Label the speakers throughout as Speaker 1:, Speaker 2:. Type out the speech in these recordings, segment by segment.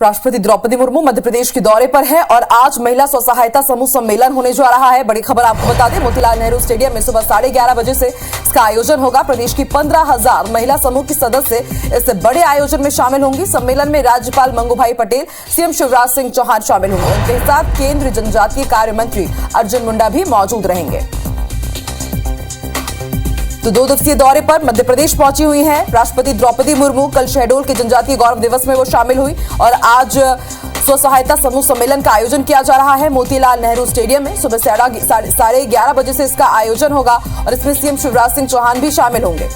Speaker 1: राष्ट्रपति द्रौपदी मुर्मू मध्य प्रदेश के दौरे पर है और आज महिला स्व सहायता समूह सम्मेलन होने जा रहा है। बड़ी खबर आपको बता दें, मोतीलाल नेहरू स्टेडियम में सुबह 11:30 बजे से इसका आयोजन होगा। प्रदेश की 15,000 महिला समूह की सदस्य इस बड़े आयोजन में शामिल होंगी। सम्मेलन में राज्यपाल मंगूभाई पटेल, सीएम शिवराज सिंह चौहान शामिल होंगे। उनके साथ केंद्रीय जनजातीय कार्य मंत्री अर्जुन मुंडा भी मौजूद रहेंगे। तो 2 दिवसीय दौरे पर मध्य प्रदेश पहुंची हुई हैं राष्ट्रपति द्रौपदी मुर्मू। कल शहडोल के जनजातीय गौरव दिवस में वो शामिल हुई और आज स्व सहायता समूह सम्मेलन का आयोजन किया जा रहा है मोतीलाल नेहरू स्टेडियम में। सुबह 11:30 बजे से इसका आयोजन होगा और इसमें सीएम शिवराज सिंह चौहान भी शामिल होंगे।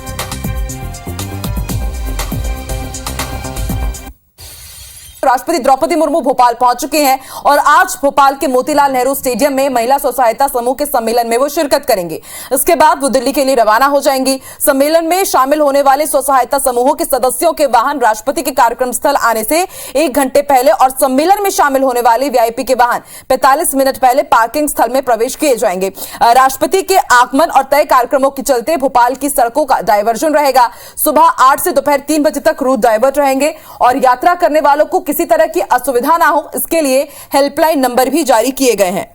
Speaker 1: राष्ट्रपति द्रौपदी मुर्मू भोपाल पहुंच चुके हैं और आज भोपाल के मोतीलाल नेहरू स्टेडियम में महिला स्व सहायता समूह के सम्मेलन में वो शिरकत करेंगे। इसके बाद वो दिल्ली के लिए रवाना हो जाएंगी। सम्मेलन में शामिल होने वाले स्व सहायता समूहों के सदस्यों के वाहन राष्ट्रपति के कार्यक्रम स्थल आने से 1 घंटे पहले और सम्मेलन में शामिल होने वाले वीआईपी के वाहन 45 मिनट पहले पार्किंग स्थल में प्रवेश किए जाएंगे। राष्ट्रपति के आगमन और तय कार्यक्रमों के चलते भोपाल की सड़कों का डायवर्जन रहेगा। सुबह 8 से दोपहर 3 बजे तक रूट डायवर्ट रहेंगे और यात्रा करने वालों को किसी तरह की असुविधा ना हो, इसके लिए हेल्पलाइन नंबर भी जारी किए गए हैं।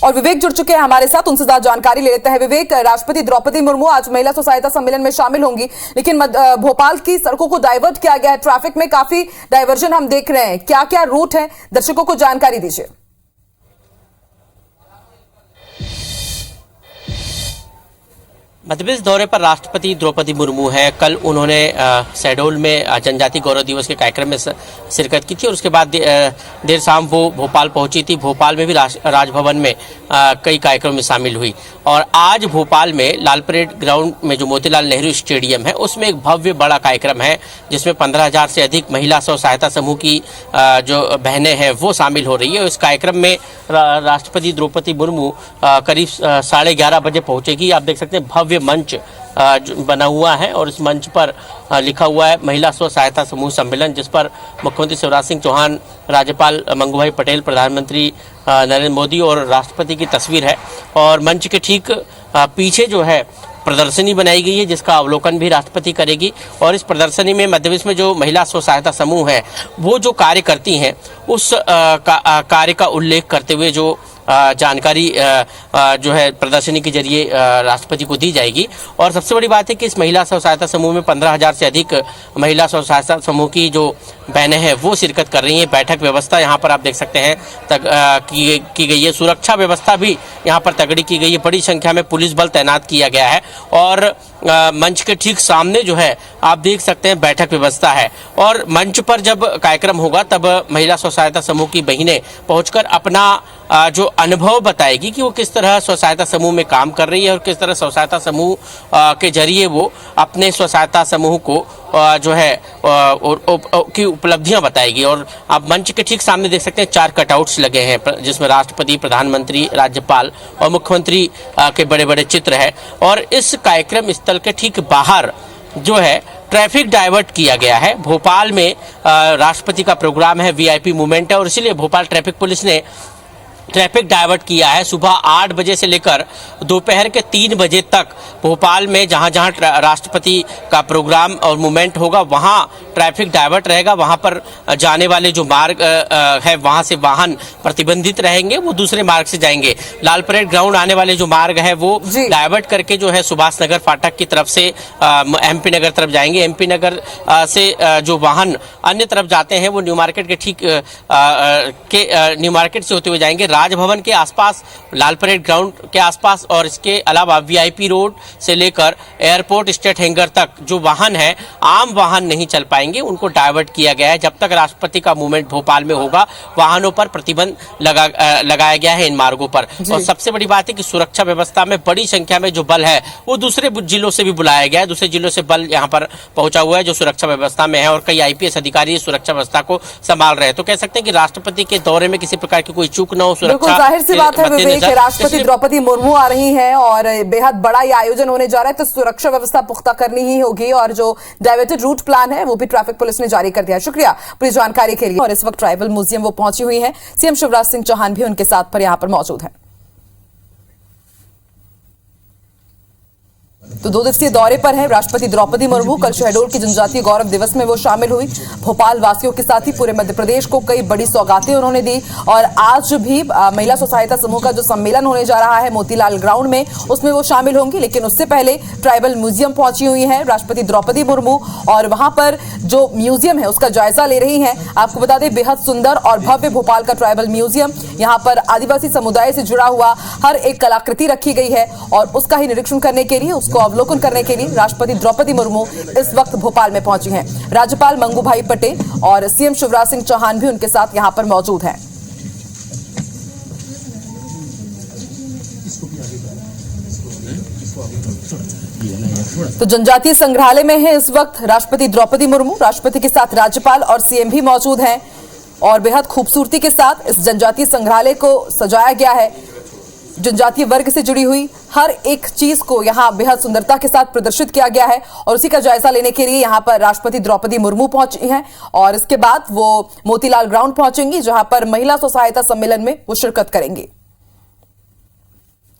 Speaker 1: और विवेक जुड़ चुके हैं हमारे साथ, उनसे ज्यादा जानकारी ले लेते हैं। विवेक, राष्ट्रपति द्रौपदी मुर्मू आज महिला स्व सहायता सम्मेलन में शामिल होंगी, लेकिन भोपाल की सड़कों को डाइवर्ट किया गया है। ट्रैफिक में काफी डाइवर्जन हम देख रहे हैं। क्या क्या रूट है, दर्शकों को जानकारी दीजिए।
Speaker 2: मध्यप्रदेश दौरे पर राष्ट्रपति द्रौपदी मुर्मू है। कल उन्होंने शहडोल में जनजातीय गौरव दिवस के कार्यक्रम में शिरकत की थी और उसके बाद देर शाम वो भोपाल पहुंची थी। भोपाल में भी राजभवन में कई कार्यक्रमों में शामिल हुई और आज भोपाल में लाल परेड ग्राउंड में जो मोतीलाल नेहरू स्टेडियम है उसमें एक भव्य बड़ा कार्यक्रम है जिसमें 15,000 से अधिक महिला स्व सहायता समूह की जो बहनें हैं वो शामिल हो रही है। इस कार्यक्रम में राष्ट्रपति द्रौपदी मुर्मू करीब 11:30 बजे पहुंचेगी। आप देख सकते हैं भव्य मंच बना हुआ है और इस मंच पर लिखा हुआ है महिला स्व सहायता समूह सम्मेलन, जिस पर मुख्यमंत्री शिवराज सिंह चौहान, राज्यपाल मंगूभाई पटेल, प्रधानमंत्री नरेंद्र मोदी और राष्ट्रपति की तस्वीर है। और मंच के ठीक पीछे जो है प्रदर्शनी बनाई गई है जिसका अवलोकन भी राष्ट्रपति करेगी। और इस प्रदर्शनी में मध्य प्रदेश में जो महिला स्व सहायता समूह है वो जो कार्य करती हैं उस कार्य का उल्लेख करते हुए जो जानकारी जो है प्रदर्शनी के जरिए राष्ट्रपति को दी जाएगी। और सबसे बड़ी बात है कि इस महिला स्व सहायता समूह में 15,000 से अधिक महिला स्व सहायता समूह की जो बहनें हैं वो शिरकत कर रही हैं। बैठक व्यवस्था यहाँ पर आप देख सकते हैं की गई है। सुरक्षा व्यवस्था भी यहाँ पर तगड़ी की गई है। बड़ी संख्या में पुलिस बल तैनात किया गया है और मंच के ठीक सामने जो है आप देख सकते हैं बैठक व्यवस्था है। और मंच पर जब कार्यक्रम होगा तब महिला स्व सहायता समूह की बहनें पहुंचकर अपना जो अनुभव बताएगी कि वो किस तरह स्व सहायता समूह में काम कर रही है और किस तरह स्व सहायता समूह के जरिए वो अपने स्व सहायता समूह को जो है की उपलब्धियां बताएगी। और आप मंच के ठीक सामने देख सकते हैं 4 कटआउट्स लगे हैं जिसमें राष्ट्रपति, प्रधानमंत्री, राज्यपाल और मुख्यमंत्री के बड़े बड़े चित्र है। और इस कार्यक्रम स्थल के ठीक बाहर जो है ट्रैफिक डाइवर्ट किया गया है। भोपाल में राष्ट्रपति का प्रोग्राम है, वीआईपी मूवमेंट है और इसीलिए भोपाल ट्रैफिक पुलिस ने ट्रैफिक डाइवर्ट किया है। सुबह 8 बजे से लेकर दोपहर के 3 बजे तक भोपाल में जहां जहां राष्ट्रपति का प्रोग्राम और मूवमेंट होगा वहां ट्रैफिक डाइवर्ट रहेगा। वहां पर जाने वाले जो मार्ग है वहां से वाहन प्रतिबंधित रहेंगे, वो दूसरे मार्ग से जाएंगे। लाल परेड ग्राउंड आने वाले जो मार्ग है वो डाइवर्ट करके जो है सुभाष नगर फाटक की तरफ से एमपी नगर तरफ जाएंगे। एमपी नगर से जो वाहन अन्य तरफ जाते हैं वो न्यू मार्केट के ठीक न्यू मार्केट से होते हुए जाएंगे। राजभवन के आसपास, लाल परेड ग्राउंड के आसपास और इसके अलावा वीआईपी रोड से लेकर एयरपोर्ट स्टेट हैंगर तक जो वाहन है, आम वाहन नहीं चल पाएंगे, उनको डाइवर्ट किया गया है। जब तक राष्ट्रपति का मूवमेंट भोपाल में होगा वाहनों पर प्रतिबंध लगाया गया है इन मार्गों पर। और सबसे बड़ी बात है कि सुरक्षा व्यवस्था में बड़ी संख्या में जो बल है वो दूसरे जिलों से भी बुलाया गया है। दूसरे जिलों से बल यहाँ पर पहुंचा हुआ है जो सुरक्षा व्यवस्था में है और कई आईपीएस अधिकारी सुरक्षा व्यवस्था को संभाल रहे हैं। तो कह सकते हैं कि राष्ट्रपति के दौरे में किसी प्रकार की कोई चूक न हो।
Speaker 1: बिल्कुल जाहिर सी बात है विवेक, राष्ट्रपति द्रौपदी मुर्मू आ रही हैं और बेहद बड़ा ये आयोजन होने जा रहा है, तो सुरक्षा व्यवस्था पुख्ता करनी ही होगी और जो डाइवर्टेड रूट प्लान है वो भी ट्रैफिक पुलिस ने जारी कर दिया। शुक्रिया पूरी जानकारी के लिए। और इस वक्त ट्राइबल म्यूजियम वो पहुंची हुई है, सीएम शिवराज सिंह चौहान भी उनके साथ पर यहां पर मौजूद है। तो 2 दिवसीय दौरे पर है राष्ट्रपति द्रौपदी मुर्मू। कल शहडोल की जनजातीय गौरव दिवस में वो शामिल हुई। भोपाल वासियों के साथ ही पूरे मध्य प्रदेश को कई बड़ी सौगातें उन्होंने दी। और आज भी महिला स्व सहायता समूह का जो सम्मेलन होने जा रहा है मोतीलाल ग्राउंड में, उसमें वो शामिल होंगी। लेकिन उससे पहले ट्राइबल म्यूजियम पहुंची हुई है राष्ट्रपति द्रौपदी मुर्मू और वहां पर जो म्यूजियम है उसका जायजा ले रही है। आपको बता दें, बेहद सुंदर और भव्य भोपाल का ट्राइबल म्यूजियम, यहाँ पर आदिवासी समुदाय से जुड़ा हुआ हर एक कलाकृति रखी गई है और उसका ही निरीक्षण करने के लिए, उसको अवलोकन करने के लिए राष्ट्रपति द्रौपदी मुर्मू इस वक्त भोपाल में पहुंची हैं। राज्यपाल मंगूभाई पटेल और सीएम शिवराज सिंह चौहान भी उनके साथ यहां पर मौजूद हैं। तो जनजातीय संग्रहालय में है इस वक्त राष्ट्रपति द्रौपदी मुर्मू। राष्ट्रपति के साथ राज्यपाल और सीएम भी मौजूद हैं और बेहद खूबसूरती के साथ इस जनजातीय संग्रहालय को सजाया गया है। जनजातीय वर्ग से जुड़ी हुई हर एक चीज को यहां बेहद सुंदरता के साथ प्रदर्शित किया गया है और उसी का जायजा लेने के लिए यहां पर राष्ट्रपति द्रौपदी मुर्मू पहुंची हैं और इसके बाद वो मोतीलाल ग्राउंड पहुंचेंगी, जहां पर महिला स्व सहायता सम्मेलन में वो शिरकत करेंगी।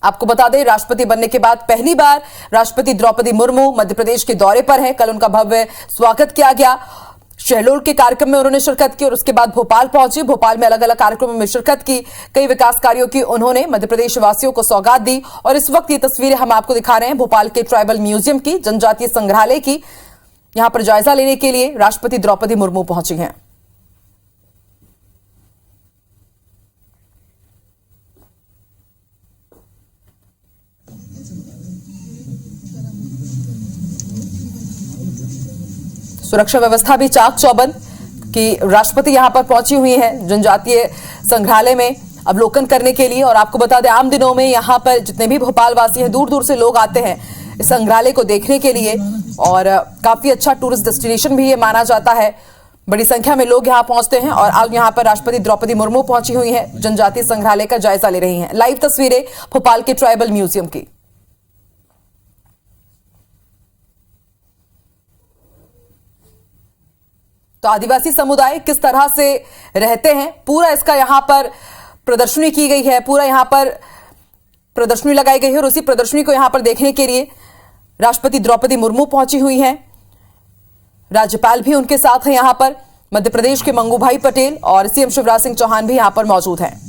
Speaker 1: आपको बता दें, राष्ट्रपति बनने के बाद पहली बार राष्ट्रपति द्रौपदी मुर्मू मध्य प्रदेश के दौरे पर हैं। कल उनका भव्य स्वागत किया गया। शहडोल के कार्यक्रम में उन्होंने शिरकत की और उसके बाद भोपाल पहुंची। भोपाल में अलग अलग कार्यक्रमों में शिरकत की। कई विकास कार्यों की उन्होंने मध्य प्रदेश वासियों को सौगात दी और इस वक्त ये तस्वीरें हम आपको दिखा रहे हैं भोपाल के ट्राइबल म्यूजियम की, जनजातीय संग्रहालय की। यहां पर जायजा लेने के लिए राष्ट्रपति द्रौपदी मुर्मू पहुंची हैं। सुरक्षा व्यवस्था भी चाक चौबंद कि राष्ट्रपति यहां पर पहुंची हुई हैं जनजातीय संग्रहालय में अवलोकन करने के लिए। और आपको बता दें, आम दिनों में यहां पर जितने भी भोपाल वासी हैं, दूर दूर से लोग आते हैं इस संग्रहालय को देखने के लिए और काफी अच्छा टूरिस्ट डेस्टिनेशन भी ये माना जाता है। बड़ी संख्या में लोग यहां पहुंचते हैं और आज यहां पर राष्ट्रपति द्रौपदी मुर्मू पहुंची हुई हैं, जनजातीय संग्रहालय का जायजा ले रही हैं। लाइव तस्वीरें भोपाल के ट्राइबल म्यूजियम की। तो आदिवासी समुदाय किस तरह से रहते हैं, पूरा इसका यहां पर प्रदर्शनी की गई है, पूरा यहां पर प्रदर्शनी लगाई गई है और उसी प्रदर्शनी को यहां पर देखने के लिए राष्ट्रपति द्रौपदी मुर्मू पहुंची हुई हैं। राज्यपाल भी उनके साथ हैं। यहां पर मध्य प्रदेश के मंगूभाई पटेल और सीएम शिवराज सिंह चौहान भी यहां पर मौजूद हैं।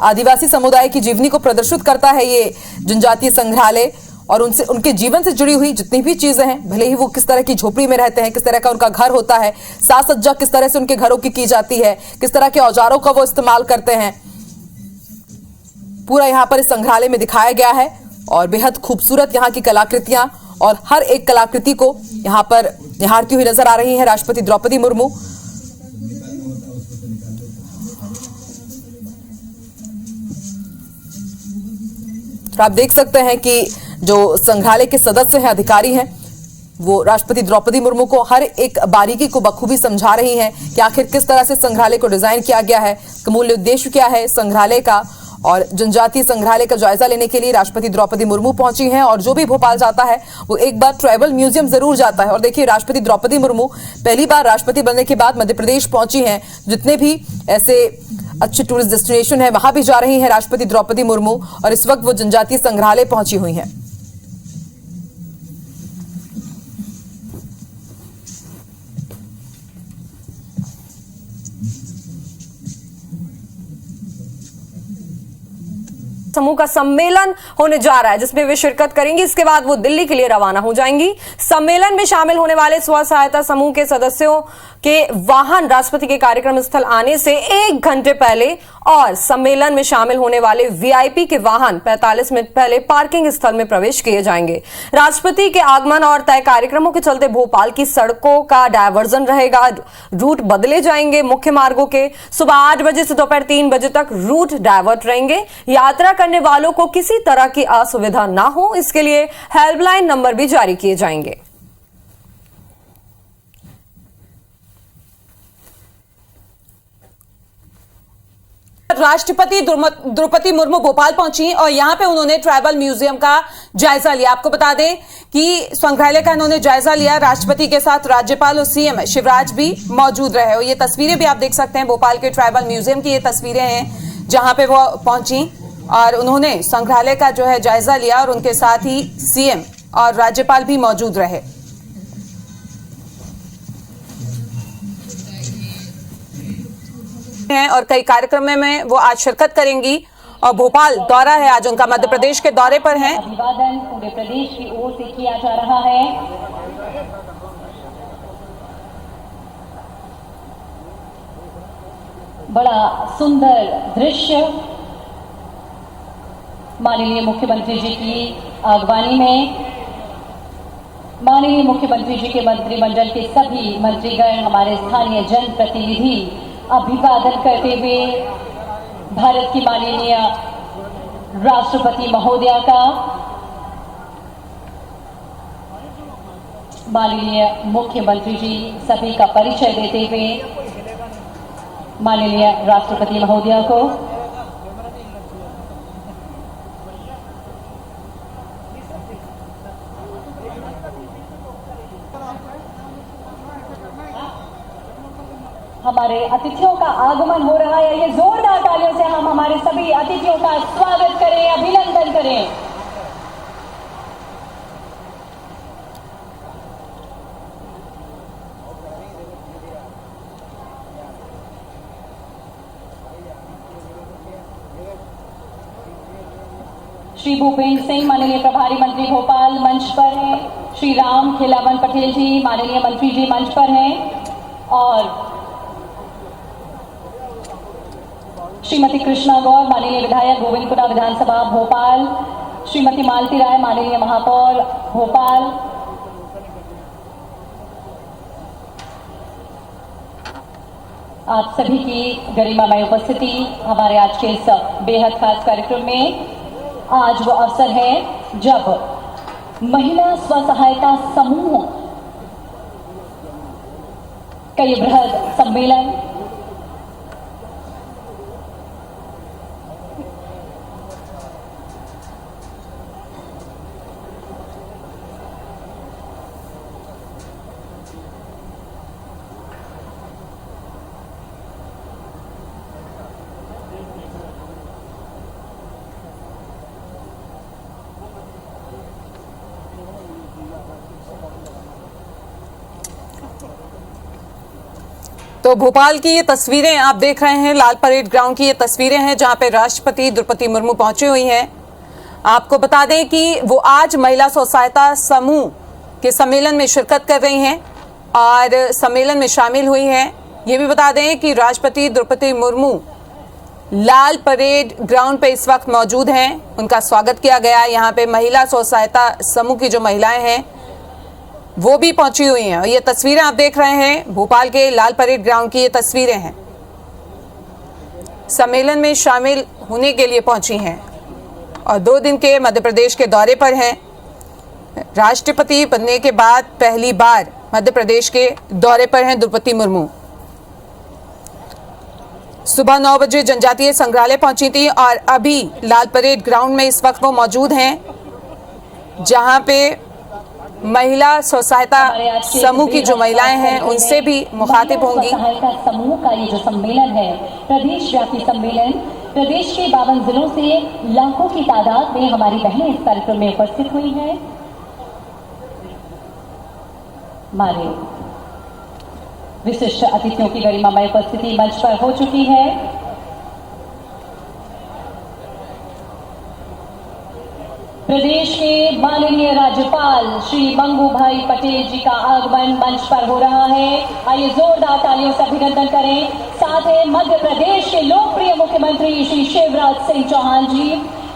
Speaker 1: आदिवासी समुदाय की जीवनी को प्रदर्शित करता है ये जनजातीय संग्रहालय और उनसे, उनके जीवन से जुड़ी हुई जितनी भी चीजें हैं, भले ही वो किस तरह की झोपड़ी में रहते हैं, किस तरह का उनका घर होता है, साज सज्जा किस तरह से उनके घरों की जाती है, किस तरह के औजारों का वो इस्तेमाल करते हैं, पूरा यहाँ पर इस संग्रहालय में दिखाया गया है। और बेहद खूबसूरत यहाँ की कलाकृतियां और हर एक कलाकृति को यहाँ पर निहारती हुई नजर आ रही है राष्ट्रपति द्रौपदी मुर्मू। तो आप देख सकते हैं कि जो संग्रहालय के सदस्य हैं, अधिकारी हैं, वो राष्ट्रपति द्रौपदी मुर्मू को हर एक बारीकी को बखूबी समझा रही हैं कि आखिर किस तरह से संग्रहालय को डिजाइन किया गया है, मूल उद्देश्य क्या है संग्रहालय का। और जनजातीय संग्रहालय का जायजा लेने के लिए राष्ट्रपति द्रौपदी मुर्मू पहुंची हैं और जो भी भोपाल जाता है वो एक बार ट्राइबल म्यूजियम जरूर जाता है। और देखिए, राष्ट्रपति द्रौपदी मुर्मू पहली बार राष्ट्रपति बनने के बाद मध्य प्रदेश पहुंची हैं। जितने भी ऐसे अच्छे टूरिस्ट डेस्टिनेशन है वहां भी जा रही हैं राष्ट्रपति द्रौपदी मुर्मू और इस वक्त वो जनजातीय संग्रहालय पहुंची हुई हैं।
Speaker 3: समूह का सम्मेलन होने जा रहा है जिसमें वे शिरकत करेंगी। इसके बाद वो दिल्ली के लिए रवाना हो जाएंगी। सम्मेलन में शामिल होने वाले स्व सहायता समूह के सदस्यों के वाहन राष्ट्रपति के कार्यक्रम स्थल आने से 1 घंटे पहले और सम्मेलन में शामिल होने वाले वीआईपी के वाहन 45 मिनट पहले पार्किंग स्थल में प्रवेश किए जाएंगे। राष्ट्रपति के आगमन और तय कार्यक्रमों के चलते भोपाल की सड़कों का डायवर्जन रहेगा, रूट बदले जाएंगे। मुख्य मार्गों के सुबह 8 बजे से दोपहर 3 बजे तक रूट डायवर्ट रहेंगे। यात्रा करने वालों को किसी तरह की असुविधा ना हो, इसके लिए हेल्पलाइन नंबर भी जारी किए जाएंगे।
Speaker 4: राष्ट्रपति द्रौपदी मुर्मू भोपाल पहुंची और यहां पे उन्होंने ट्राइबल म्यूजियम का जायजा लिया। आपको बता दें कि संग्रहालय का उन्होंने जायजा लिया। राष्ट्रपति के साथ राज्यपाल और सीएम शिवराज भी मौजूद रहे और ये तस्वीरें भी आप देख सकते हैं भोपाल के ट्राइबल म्यूजियम की। ये तस्वीरें हैं जहां पे वो पहुंची और उन्होंने संग्रहालय का जो है जायजा लिया और उनके साथ ही सीएम और राज्यपाल भी मौजूद रहे। और कई कार्यक्रम में वो आज शिरकत करेंगी और भोपाल दौरा है आज उनका, मध्य प्रदेश के दौरे पर हैं।
Speaker 5: अभिवादन पूरे प्रदेश की ओर से किया जा रहा है। बड़ा सुंदर दृश्य माननीय मुख्यमंत्री जी की अगवानी में, माननीय मुख्यमंत्री जी के मंत्रिमंडल के सभी मंत्रीगण, हमारे स्थानीय जनप्रतिनिधि अभिवादन करते हुए भारत की माननीय राष्ट्रपति महोदया का, माननीय मुख्यमंत्री जी सभी का परिचय देते हुए माननीय राष्ट्रपति महोदया को हमारे अतिथियों का आगमन हो रहा है। ये जोरदार तालियों से हम हमारे सभी अतिथियों का स्वागत करें, अभिनंदन करें। श्री भूपेंद्र सिंह माननीय प्रभारी मंत्री भोपाल मंच पर हैं। श्री राम खिलावन पटेल जी माननीय मंत्री जी मंच पर हैं और श्रीमती कृष्णा गौर माननीय विधायक गोविंदपुरा विधानसभा भोपाल, श्रीमती मालती राय माननीय महापौर भोपाल, आप सभी की गरिमामय उपस्थिति हमारे आज के इस बेहद खास कार्यक्रम में। आज वो अवसर है जब महिला स्वसहायता समूह का ये बृहद सम्मेलन
Speaker 4: तो भोपाल की ये तस्वीरें आप देख रहे हैं, लाल परेड ग्राउंड की ये तस्वीरें हैं जहां पे राष्ट्रपति द्रौपदी मुर्मू पहुंची हुई हैं। आपको बता दें कि वो आज महिला स्व सहायता समूह के सम्मेलन में शिरकत कर रही हैं और सम्मेलन में शामिल हुई हैं। ये भी बता दें कि राष्ट्रपति द्रौपदी मुर्मू लाल परेड ग्राउंड पे इस वक्त मौजूद हैं, उनका स्वागत किया गया। यहाँ पे महिला स्व सहायता समूह की जो महिलाएं हैं वो भी पहुंची हुई हैं। और ये तस्वीरें आप देख रहे हैं भोपाल के लाल परेड ग्राउंड की, ये तस्वीरें हैं, सम्मेलन में शामिल होने के लिए पहुंची हैं और 2 दिन के मध्य प्रदेश के दौरे पर हैं। राष्ट्रपति बनने के बाद पहली बार मध्य प्रदेश के दौरे पर हैं द्रौपदी मुर्मू। सुबह 9 बजे जनजातीय संग्रहालय पहुंची थी और अभी लाल परेड ग्राउंड में इस वक्त वो मौजूद हैं जहां पे महिला स्व सहायता समूह की जो महिलाएं हैं उनसे भी मुखातिब होंगी।
Speaker 5: सहायता समूह का ये जो सम्मेलन है, प्रदेश व्यापी सम्मेलन, प्रदेश के 52 जिलों से लाखों की तादाद में हमारी बहनें इस कार्यक्रम में उपस्थित हुई हैं। हमारे विशिष्ट अतिथियों की गरिमामय उपस्थिति मंच पर हो चुकी है। प्रदेश के माननीय राज्यपाल श्री मंगू भाई पटेल जी का आगमन मंच पर हो रहा है। आइए जोरदार तालियों से अभिनंदन करें। साथ ही मध्य प्रदेश के लोकप्रिय मुख्यमंत्री श्री शिवराज सिंह चौहान जी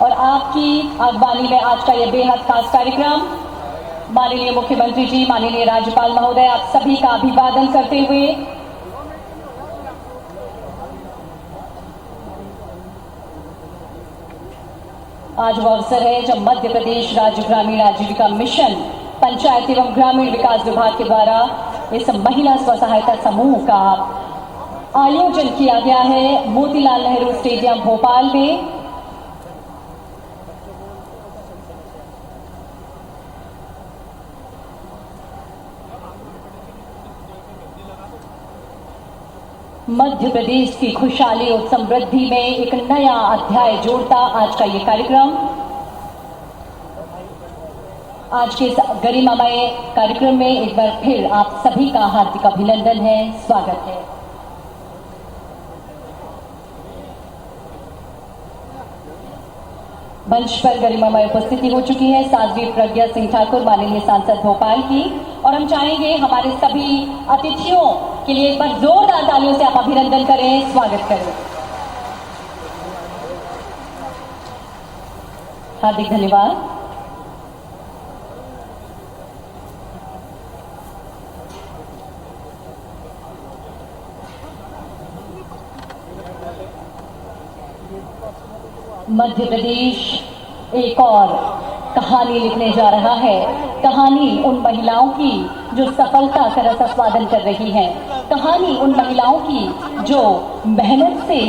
Speaker 5: और आपकी अगवानी में आज का यह बेहद खास कार्यक्रम। माननीय मुख्यमंत्री जी, माननीय राज्यपाल महोदय, आप सभी का अभिवादन करते हुए आज वो अवसर है जब मध्य प्रदेश राज्य ग्रामीण आजीविका मिशन पंचायत एवं ग्रामीण विकास विभाग के द्वारा इस महिला स्व सहायता समूह का आयोजन किया गया है मोतीलाल नेहरू स्टेडियम भोपाल में। मध्य प्रदेश की खुशहाली और समृद्धि में एक नया अध्याय जोड़ता आज का ये कार्यक्रम। आज के इस गरिमामय कार्यक्रम में एक बार फिर आप सभी का हार्दिक अभिनंदन है, स्वागत है। मंच पर गरिमामय उपस्थिति हो चुकी है साध्वी प्रज्ञा सिंह ठाकुर, माननीय सांसद भोपाल की, और हम चाहेंगे हमारे सभी अतिथियों के लिए एक बार जोरदार तालियों से आप अभिनंदन करें, स्वागत करें। हार्दिक धन्यवाद। मध्य प्रदेश एक और कहानी लिखने जा रहा है। कहानी उन महिलाओं की जो सफलता का रस आस्वादन कर रही हैं, कहानी उन महिलाओं की जो मेहनत से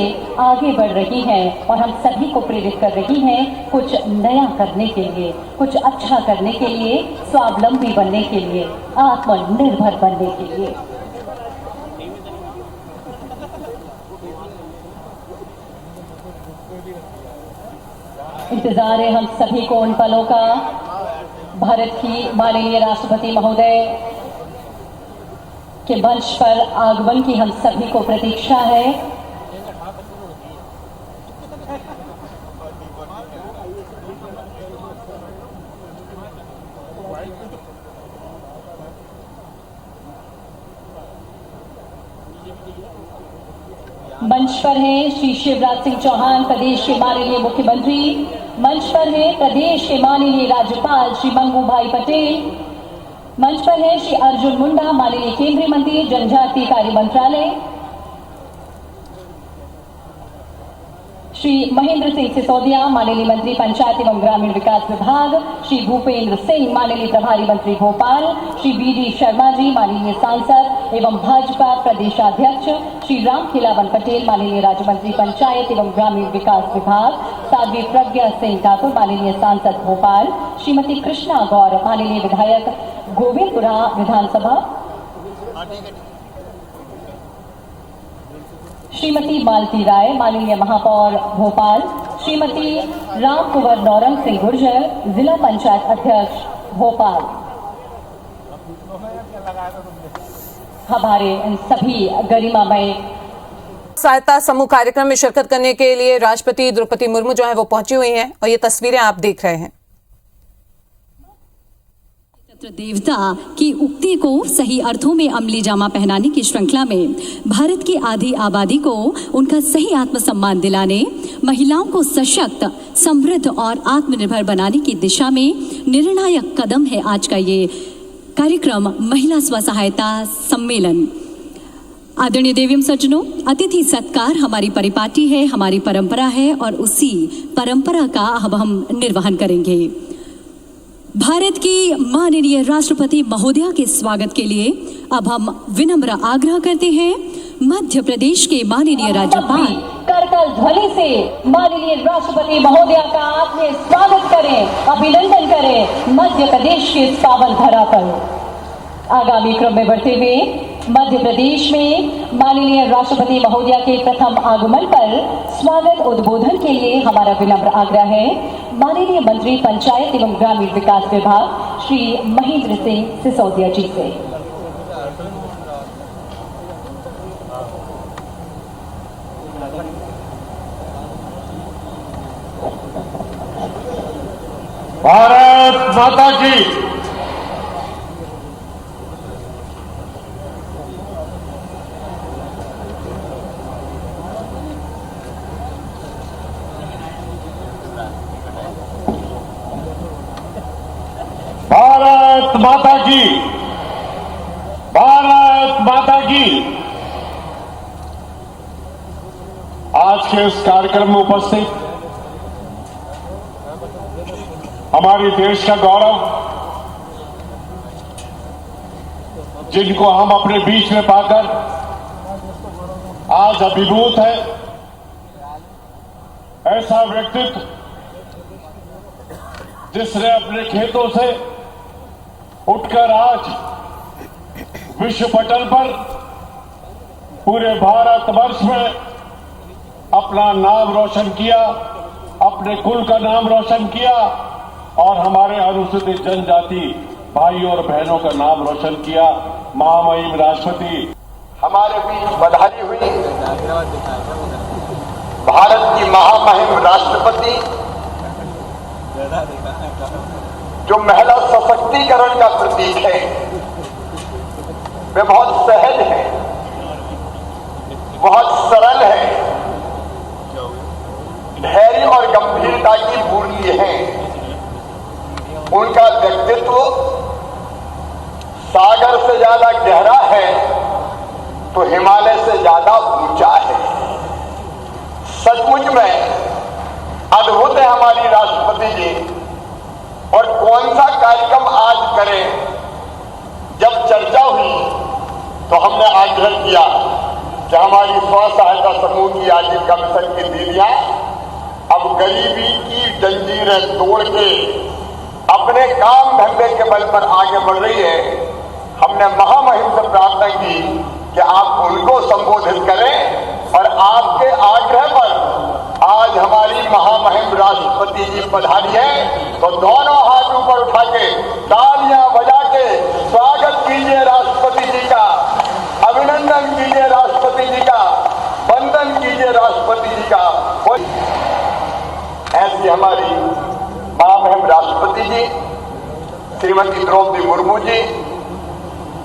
Speaker 5: आगे बढ़ रही हैं और हम सभी को प्रेरित कर रही हैं कुछ नया करने के लिए, कुछ अच्छा करने के लिए, स्वावलंबी बनने के लिए, आत्मनिर्भर बनने के लिए। इंतजार है हम सभी को उन पलों का। भारत की माननीय राष्ट्रपति महोदय के मंच पर आगमन की हम सभी को प्रतीक्षा है। मंच पर हैं श्री शिवराज सिंह चौहान, प्रदेश के माननीय मुख्यमंत्री। मंच पर हैं प्रदेश के माननीय राज्यपाल श्री मंगू भाई पटेल। मंच पर हैं श्री अर्जुन मुंडा, माननीय केंद्रीय मंत्री, जनजातीय कार्य मंत्रालय। श्री महेंद्र सिंह सिसोदिया, माननीय मंत्री, पंचायत एवं ग्रामीण विकास विभाग। श्री भूपेंद्र सिंह, माननीय प्रभारी मंत्री भोपाल। श्री बीडी शर्मा जी, माननीय सांसद एवं भाजपा प्रदेशाध्यक्ष। श्री राम खिलावन पटेल, माननीय राज्य मंत्री, पंचायत एवं ग्रामीण विकास विभाग। साध्वी प्रज्ञा सिंह ठाकुर, माननीय सांसद भोपाल। श्रीमती कृष्णा गौर, माननीय विधायक गोविंदपुरा विधानसभा। श्रीमती मालती राय, माननीय महापौर भोपाल। श्रीमती राम कुंवर नौरंग सिंह गुर्जर, जिला पंचायत अध्यक्ष भोपाल। हमारे इन सभी गरिमामय
Speaker 4: सहायता समूह कार्यक्रम में शिरकत करने के लिए राष्ट्रपति द्रौपदी मुर्मू जो है वो पहुंची हुई हैं और ये तस्वीरें आप देख रहे हैं।
Speaker 6: देवता की उक्ति को सही अर्थों में अमली जामा पहनाने की श्रृंखला में भारत की आधी आबादी को उनका सही आत्मसम्मान दिलाने, महिलाओं को सशक्त, समृद्ध और आत्मनिर्भर बनाने की दिशा में निर्णायक कदम है आज का ये कार्यक्रम महिला स्व सहायता सम्मेलन। आदरणीय देवीम सज्जनों, अतिथि सत्कार हमारी परिपाटी है, हमारी परंपरा है और उसी परंपरा का अब हम निर्वहन करेंगे। भारत की माननीय राष्ट्रपति महोदया के स्वागत के लिए अब हम विनम्र आग्रह करते हैं मध्य प्रदेश के माननीय राज्यपाल
Speaker 5: करतल ध्वनि से माननीय राष्ट्रपति महोदया का आपने स्वागत करें, अभिनंदन करें मध्य प्रदेश के इस पावन धरा पर। आगामी क्रम में बढ़ते हुए मध्य प्रदेश में माननीय राष्ट्रपति महोदया के प्रथम आगमन पर स्वागत उद्बोधन के लिए हमारा विनम्र आग्रह है माननीय मंत्री पंचायत एवं ग्रामीण विकास विभाग श्री महेंद्र सिंह सिसोदिया जी से।
Speaker 7: भारत माता की भारत माता की, भारत माता की। आज के इस कार्यक्रम में उपस्थित हमारे देश का गौरव, जिनको हम अपने बीच में पाकर आज अभिभूत है, ऐसा व्यक्तित्व जिसने अपने खेतों से उठकर आज विश्व पटल पर पूरे भारतवर्ष में अपना नाम रोशन किया, अपने कुल का नाम रोशन किया और हमारे अनुसूचित जनजाति भाइयों और बहनों का नाम रोशन किया। महामहिम राष्ट्रपति
Speaker 8: हमारे बीच पधारी हुई भारत की महामहिम राष्ट्रपति, जो महिला सशक्तिकरण का प्रतीक है, वे बहुत सहज है, बहुत सरल है, धैर्य और गंभीरता की मूर्ति है। उनका व्यक्तित्व सागर से ज्यादा गहरा है तो हिमालय से ज्यादा ऊंचा है। सचमुच में अद्भुत है हमारी राष्ट्रपति जी। और कौन सा कार्यक्रम आज करें, जब चर्चा हुई तो हमने आग्रह किया कि हमारी स्व सहायता समूह की आजीविका मिशन की दीदियां अब गरीबी की जंजीरें तोड़ के अपने काम धंधे के बल पर आगे बढ़ रही है। हमने महामहिम से प्रार्थना की कि आप उनको संबोधित करें और आपके आग्रह पर आज हमारी महामहिम राष्ट्रपति जी पधारी है, तो दोनों हाथ ऊपर उठा के तालियां बजा के स्वागत कीजिए राष्ट्रपति जी का, अभिनंदन कीजिए राष्ट्रपति जी का, वंदन कीजिए राष्ट्रपति जी का। ऐसी हमारी महामहिम राष्ट्रपति जी श्रीमती द्रौपदी मुर्मू जी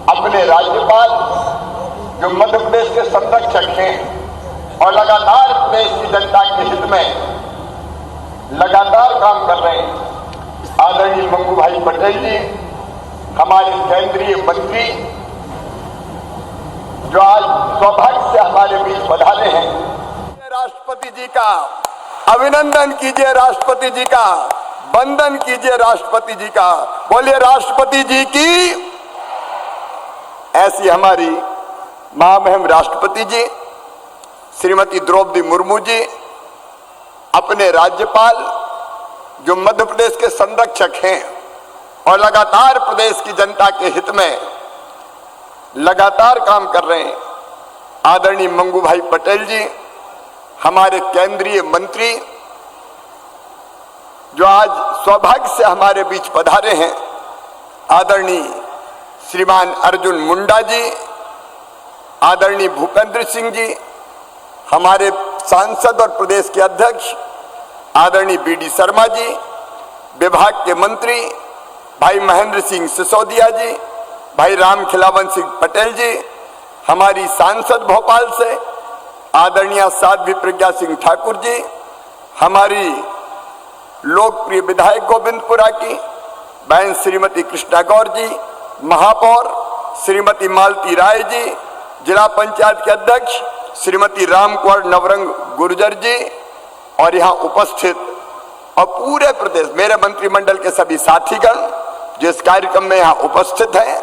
Speaker 8: अपने राज्यपाल, जो मध्य प्रदेश के संरक्षक हैं और लगातार प्रदेश की जनता के हित में लगातार काम कर रहे हैं, आदरणीय मंगू भाई पटेल जी हमारे केंद्रीय मंत्री, जो आज सौभाग्य से हमारे बीच पधारे हैं। राष्ट्रपति जी का अभिनंदन कीजिए, राष्ट्रपति जी का वंदन कीजिए, राष्ट्रपति जी का। बोलिए राष्ट्रपति जी की। ऐसी हमारी महामहिम राष्ट्रपति जी श्रीमती द्रौपदी मुर्मू जी अपने राज्यपाल, जो मध्य प्रदेश के संरक्षक हैं और लगातार प्रदेश की जनता के हित में लगातार काम कर रहे हैं, आदरणीय मंगू भाई पटेल जी हमारे केंद्रीय मंत्री, जो आज सौभाग्य से हमारे बीच पधारे हैं, आदरणीय श्रीमान अर्जुन मुंडा जी, आदरणीय भूपेंद्र सिंह जी हमारे सांसद और प्रदेश के अध्यक्ष, आदरणीय बीडी शर्मा जी विभाग के मंत्री, भाई महेंद्र सिंह सिसोदिया जी, भाई राम खिलावन सिंह पटेल जी, हमारी सांसद भोपाल से आदरणीय साध्वी प्रज्ञा सिंह ठाकुर जी, हमारी लोकप्रिय विधायक गोविंदपुरा की बहन श्रीमती कृष्णा गौर जी, महापौर श्रीमती मालती राय जी, जिला पंचायत के अध्यक्ष श्रीमती रामकुमार नवरंग गुर्जर जी, और यहाँ उपस्थित और पूरे प्रदेश मेरे मंत्रिमंडल के सभी साथीगण जो इस कार्यक्रम में यहाँ उपस्थित हैं,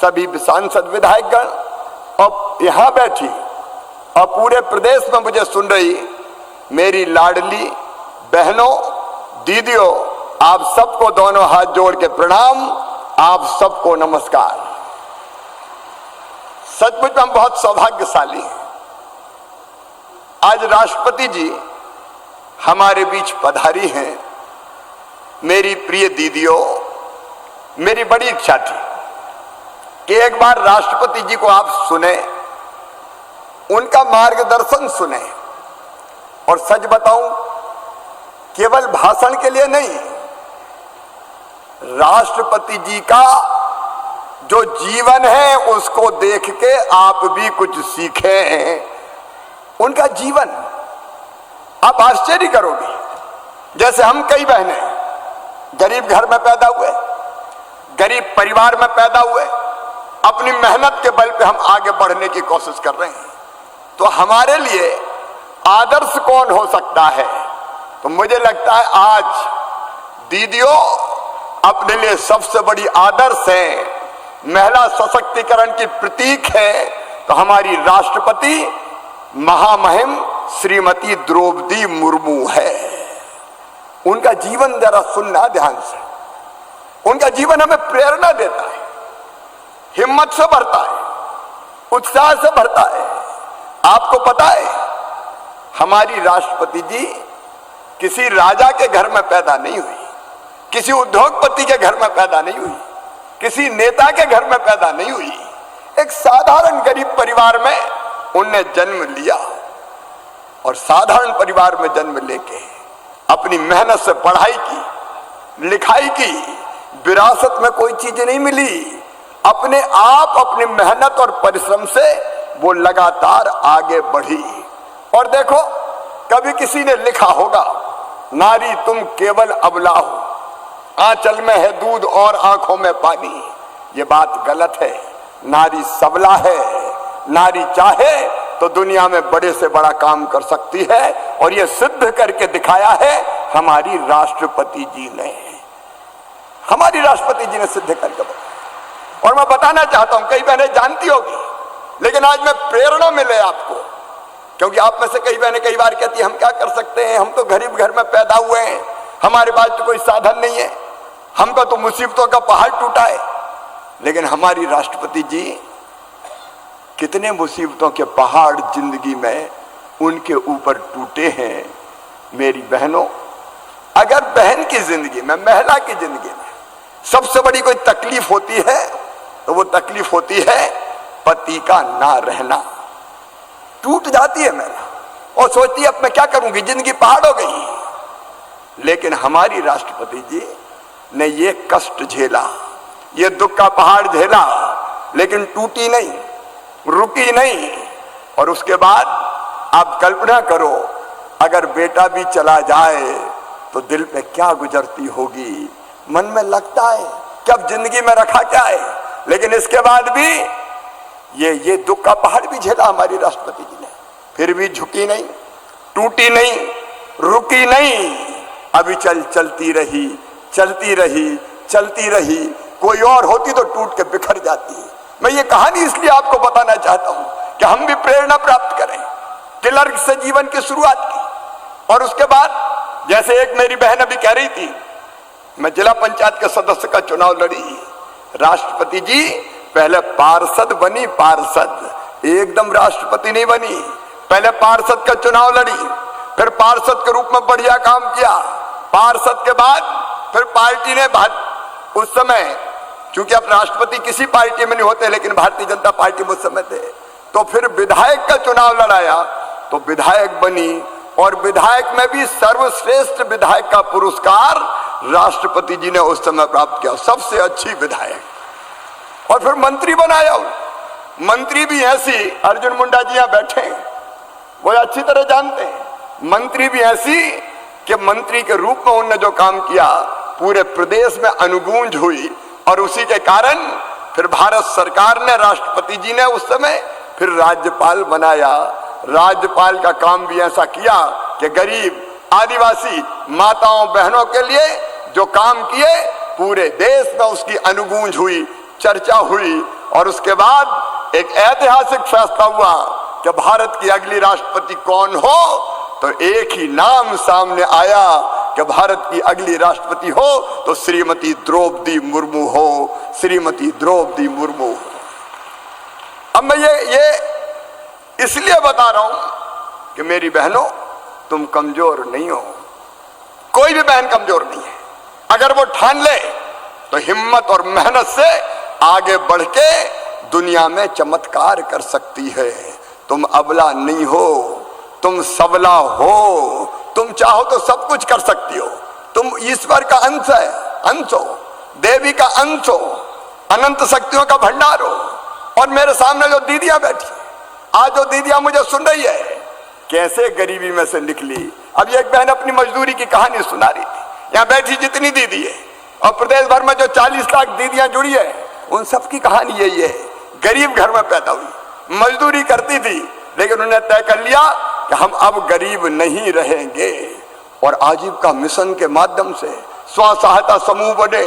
Speaker 8: सभी सांसद विधायकगण और यहाँ बैठी और पूरे प्रदेश में मुझे सुन रही मेरी लाडली बहनों, दीदियों, आप सबको दोनों हाथ जोड़ के प्रणाम, आप सबको नमस्कार। सचमुच में हम बहुत सौभाग्यशाली हैं। आज राष्ट्रपति जी हमारे बीच पधारी हैं। मेरी प्रिय दीदियों, मेरी बड़ी इच्छा थी कि एक बार राष्ट्रपति जी को आप सुने, उनका मार्गदर्शन सुने, और सच बताऊं केवल भाषण के लिए नहीं, राष्ट्रपति जी का जो जीवन है उसको देख के आप भी कुछ सीखें। उनका जीवन आप आश्चर्य करोगे। जैसे हम कई बहनें गरीब घर में पैदा हुए, गरीब परिवार में पैदा हुए, अपनी मेहनत के बल पे हम आगे बढ़ने की कोशिश कर रहे हैं, तो हमारे लिए आदर्श कौन हो सकता है? तो मुझे लगता है आज दीदियों अपने लिए सबसे बड़ी आदर्श है, महिला सशक्तिकरण की प्रतीक है, तो हमारी राष्ट्रपति महामहिम श्रीमती द्रौपदी मुर्मू है। उनका जीवन जरा सुनना ध्यान से। उनका जीवन हमें प्रेरणा देता है, हिम्मत से भरता है, उत्साह से भरता है। आपको पता है हमारी राष्ट्रपति जी किसी राजा के घर में पैदा नहीं हुई, किसी उद्योगपति के घर में पैदा नहीं हुई, किसी नेता के घर में पैदा नहीं हुई। एक साधारण गरीब परिवार में उनने जन्म लिया और साधारण परिवार में जन्म लेके अपनी मेहनत से पढ़ाई की, लिखाई की, विरासत में कोई चीज नहीं मिली, अपने आप अपनी मेहनत और परिश्रम से वो लगातार आगे बढ़ी। और देखो, कभी किसी ने लिखा होगा, नारी तुम केवल अबला हो, आंचल में है दूध और आंखों में पानी। ये बात गलत है। नारी सबला है, नारी चाहे तो दुनिया में बड़े से बड़ा काम कर सकती है, और ये सिद्ध करके दिखाया है हमारी राष्ट्रपति जी ने, हमारी राष्ट्रपति जी ने सिद्ध करके बताया। और मैं बताना चाहता हूं, कई बहनें जानती होगी, लेकिन आज मैं प्रेरणा मिले आपको, क्योंकि आप में से कई बहनें कई बार कहती हैं हम क्या कर सकते हैं, हम तो गरीब घर में पैदा हुए हैं, हमारे पास तो कोई साधन नहीं है, हमको तो मुसीबतों का पहाड़ टूटा है। लेकिन हमारी राष्ट्रपति जी कितने मुसीबतों के पहाड़ जिंदगी में उनके ऊपर टूटे हैं। मेरी बहनों, अगर बहन की जिंदगी में, महिला की जिंदगी में सबसे बड़ी कोई तकलीफ होती है तो वो तकलीफ होती है पति का ना रहना। टूट जाती है महिला और सोचती है अब मैं क्या करूंगी, जिंदगी पहाड़ हो गई। लेकिन हमारी राष्ट्रपति जी ने ये कष्ट झेला, ये दुख का पहाड़ झेला, लेकिन टूटी नहीं, रुकी नहीं। और उसके बाद आप कल्पना करो, अगर बेटा भी चला जाए तो दिल पे क्या गुजरती होगी। मन में लगता है कि अब जिंदगी में रखा क्या है, लेकिन इसके बाद भी ये दुख का पहाड़ भी झेला हमारी राष्ट्रपति जी ने, फिर भी झुकी नहीं, टूटी नहीं, रुकी नहीं, अभी चलती रही, चलती रही, चलती रही। कोई और होती तो टूट के बिखर जाती। मैं ये कहानी इसलिए आपको बताना चाहता हूं कि हम भी प्रेरणा प्राप्त करें। क्लर्क से जीवन की शुरुआत की, और उसके बाद जैसे एक मेरी बहन अभी कह रही थी, मैं जिला पंचायत के सदस्य का चुनाव लड़ी, राष्ट्रपति जी पहले पार्षद बनी, पार्षद, एकदम राष्ट्रपति नहीं बनी। पहले पार्षद का चुनाव लड़ी, फिर पार्षद के रूप में बढ़िया काम किया। पार्षद के बाद फिर पार्टी ने, उस समय क्योंकि अब राष्ट्रपति किसी पार्टी में नहीं होते, लेकिन भारतीय जनता पार्टी में उस समय थे, तो फिर विधायक का चुनाव लड़ाया तो विधायक बनी, और विधायक में भी सर्वश्रेष्ठ विधायक का पुरस्कार राष्ट्रपति जी ने उस समय प्राप्त किया, सबसे अच्छी विधायक। और फिर मंत्री बनाया। मंत्री भी ऐसी, अर्जुन मुंडा जी यहां बैठे हैं, वो अच्छी तरह जानते हैं, मंत्री भी ऐसी कि मंत्री के रूप में उन्होंने जो काम किया पूरे प्रदेश में अनुगूंज हुई। और उसी के कारण फिर भारत सरकार ने, राष्ट्रपति जी ने उस समय फिर राज्यपाल बनाया। राज्यपाल का काम भी ऐसा किया कि गरीब आदिवासी माताओं बहनों के लिए जो काम किए पूरे देश में उसकी अनुगूंज हुई, चर्चा हुई। और उसके बाद एक ऐतिहासिक फैसला हुआ कि भारत की अगली राष्ट्रपति कौन हो, तो एक ही नाम सामने आया कि भारत की अगली राष्ट्रपति हो तो श्रीमती द्रौपदी मुर्मू हो, श्रीमती द्रौपदी मुर्मू। अब मैं ये इसलिए बता रहा हूं कि मेरी बहनों, तुम कमजोर नहीं हो, कोई भी बहन कमजोर नहीं है। अगर वो ठान ले तो हिम्मत और मेहनत से आगे बढ़ के दुनिया में चमत्कार कर सकती है। तुम अबला नहीं हो, तुम सबला हो, तुम चाहो तो सब कुछ कर सकती हो। तुम ईश्वर का अंश है, अंश हो, देवी का अंश हो, अनंत शक्तियों का भंडार हो। और मेरे सामने जो दीदियां बैठी, आज जो दीदियां मुझे सुन रही है, कैसे गरीबी में से निकली। अब एक बहन अपनी मजदूरी की कहानी सुना रही थी, यहाँ बैठी जितनी दीदी है और प्रदेश भर में जो 40 लाख दीदियां जुड़ी है, उन सब की कहानी यही है। गरीब घर में पैदा हुई, मजदूरी करती थी, लेकिन उन्हें तय कर लिया कि हम अब गरीब नहीं रहेंगे। और आजीविका मिशन के माध्यम से स्व सहायता समूह बने।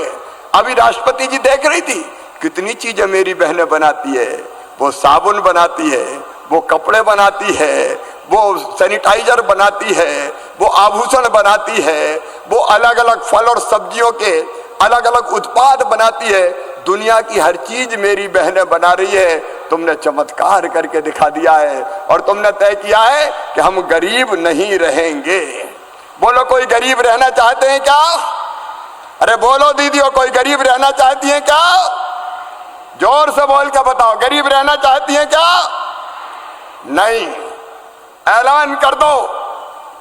Speaker 8: अभी राष्ट्रपति जी देख रही थी कितनी चीजें मेरी बहनें बनाती है। वो साबुन बनाती है, वो कपड़े बनाती है, वो सैनिटाइजर बनाती है, वो आभूषण बनाती है, वो अलग अलग फल और सब्जियों के अलग अलग उत्पाद बनाती है। दुनिया की हर चीज मेरी बहनें बना रही है। तुमने चमत्कार करके दिखा दिया है और तुमने तय किया है कि हम गरीब नहीं रहेंगे। बोलो, कोई गरीब रहना चाहते हैं क्या? अरे बोलो दीदियों, कोई गरीब रहना चाहती हैं क्या? जोर से बोल के बताओ, गरीब रहना चाहती हैं क्या? नहीं। ऐलान कर दो,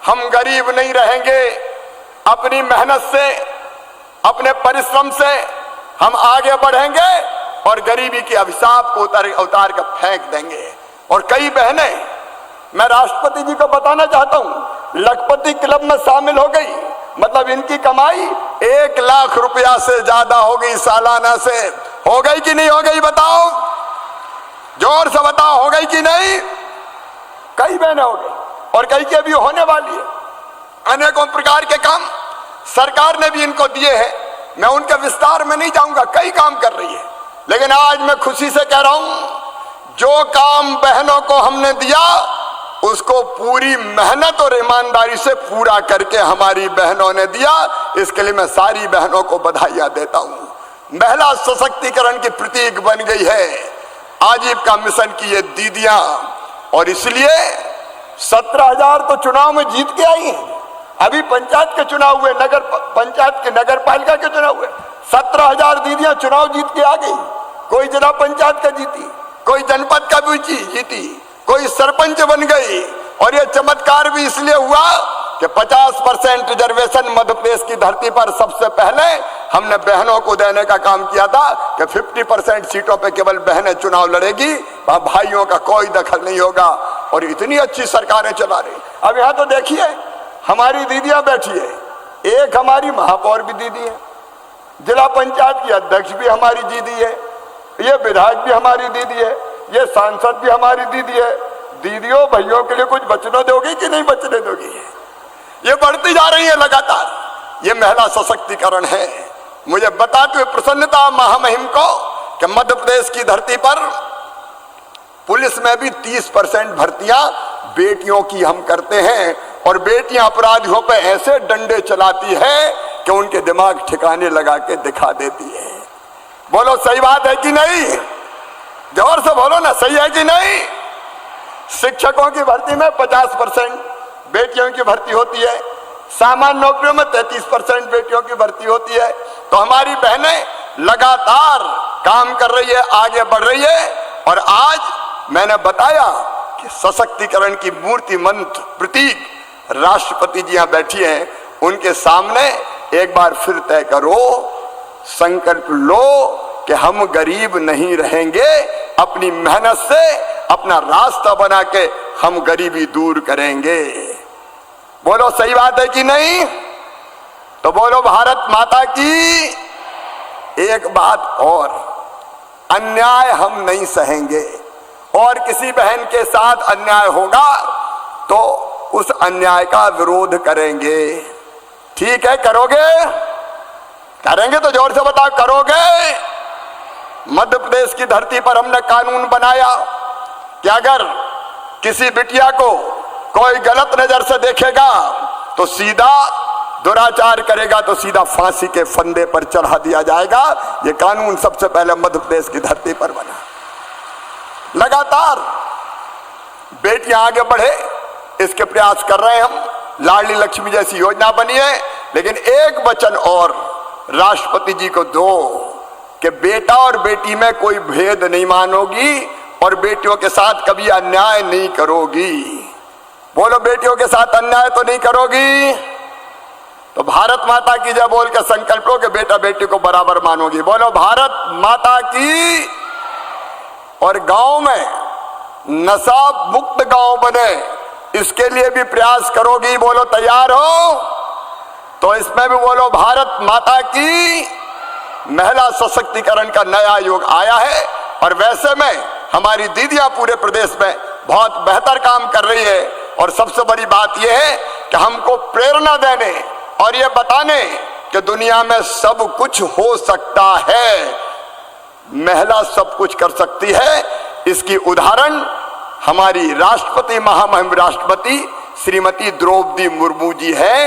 Speaker 8: हम गरीब नहीं रहेंगे। अपनी मेहनत से, अपने परिश्रम से हम आगे बढ़ेंगे और गरीबी के अभिशाप को उतार कर फेंक देंगे। और कई बहनें, मैं राष्ट्रपति जी को बताना चाहता हूं, लखपति क्लब में शामिल हो गई। मतलब इनकी कमाई 1 लाख रुपया से ज्यादा हो गई सालाना से। हो गई कि नहीं हो गई? बताओ, जोर से बताओ, हो गई कि नहीं? कई बहनें हो गई और कई के अभी होने वाली है। अनेकों प्रकार के काम सरकार ने भी इनको दिए हैं। मैं उनके विस्तार में नहीं जाऊंगा, कई काम कर रही है। लेकिन आज मैं खुशी से कह रहा हूं, जो काम बहनों को हमने दिया उसको पूरी मेहनत और ईमानदारी से पूरा करके हमारी बहनों ने दिया। इसके लिए मैं सारी बहनों को बधाइयां देता हूं। महिला सशक्तिकरण की प्रतीक बन गई है आजीविका मिशन की ये दीदियां। और इसलिए 17,000 तो चुनाव में जीत के आई हैं। अभी पंचायत के चुनाव हुए, पंचायत के नगर पालिका के चुनाव हुए, 17,000 दीदियां चुनाव जीत के आ गई। कोई जिला पंचायत का जीती, कोई जनपद का भी जीती, कोई सरपंच बन गई। और ये चमत्कार भी इसलिए हुआ कि 50% रिजर्वेशन मध्य प्रदेश की धरती पर सबसे पहले हमने बहनों को देने का काम किया था कि 50% सीटों पे केवल बहनें चुनाव लड़ेगी, वहां भाइयों का कोई दखल नहीं होगा। और इतनी अच्छी सरकारें चला रही। अब यहाँ तो देखिए, हमारी दीदियां बैठी है। एक हमारी महापौर भी दीदी है, जिला पंचायत की अध्यक्ष भी हमारी दीदी है, ये विधायक भी हमारी दीदी है, ये सांसद भी हमारी दीदी है। दीदियों भाइयों के लिए कुछ बचने दोगी कि नहीं बचने दोगी? ये बढ़ती जा रही है लगातार। ये महिला सशक्तिकरण है। मुझे बताते हुए प्रसन्नता महामहिम को कि मध्य प्रदेश की धरती पर पुलिस में भी 30% भर्तियां बेटियों की हम करते हैं। और बेटियां अपराधियों पे ऐसे डंडे चलाती है कि उनके दिमाग ठिकाने लगा के दिखा देती है। बोलो, सही बात है कि नहीं? जोर से बोलो ना, सही है कि नहीं? शिक्षकों की भर्ती में 50% बेटियों की भर्ती होती है। सामान्य नौकरियों में 33% बेटियों की भर्ती होती है। तो हमारी बहनें लगातार काम कर रही है, आगे बढ़ रही है। और आज मैंने बताया कि सशक्तिकरण की मूर्ति मंत्र प्रतीक राष्ट्रपति जी यहां बैठी हैं। उनके सामने एक बार फिर तय करो, संकल्प लो कि हम गरीब नहीं रहेंगे। अपनी मेहनत से अपना रास्ता बना के हम गरीबी दूर करेंगे। बोलो, सही बात है कि नहीं? तो बोलो भारत माता की। एक बात और, अन्याय हम नहीं सहेंगे। और किसी बहन के साथ अन्याय होगा तो उस अन्याय का विरोध करेंगे। ठीक है, करोगे? करेंगे तो जोर से बताओ, करोगे? मध्य प्रदेश की धरती पर हमने कानून बनाया कि अगर किसी बिटिया को कोई गलत नजर से देखेगा तो सीधा दुराचार करेगा तो सीधा फांसी के फंदे पर चढ़ा दिया जाएगा। ये कानून सबसे पहले मध्य प्रदेश की धरती पर बना। लगातार बेटियां आगे बढ़े इसके प्रयास कर रहे हैं हम। लाडली लक्ष्मी जैसी योजना बनी है। लेकिन एक वचन और राष्ट्रपति जी को दो कि बेटा और बेटी में कोई भेद नहीं मानोगी और बेटियों के साथ कभी अन्याय नहीं करोगी। बोलो, बेटियों के साथ अन्याय तो नहीं करोगी? तो भारत माता की जय बोल के संकल्प लो कि बेटा बेटी को बराबर मानोगी। बोलो, भारत माता की। और गांव में नशा मुक्त गांव बने, इसके लिए भी प्रयास करोगी। बोलो, तैयार हो? तो इसमें भी बोलो, भारत माता की। महिला सशक्तिकरण का नया युग आया है। और वैसे में हमारी दीदियां पूरे प्रदेश में बहुत बेहतर काम कर रही है। और सबसे बड़ी बात यह है कि हमको प्रेरणा देने और ये बताने कि दुनिया में सब कुछ हो सकता है, महिला सब कुछ कर सकती है। इसकी उदाहरण हमारी राष्ट्रपति, महामहिम राष्ट्रपति श्रीमती द्रौपदी मुर्मू जी है।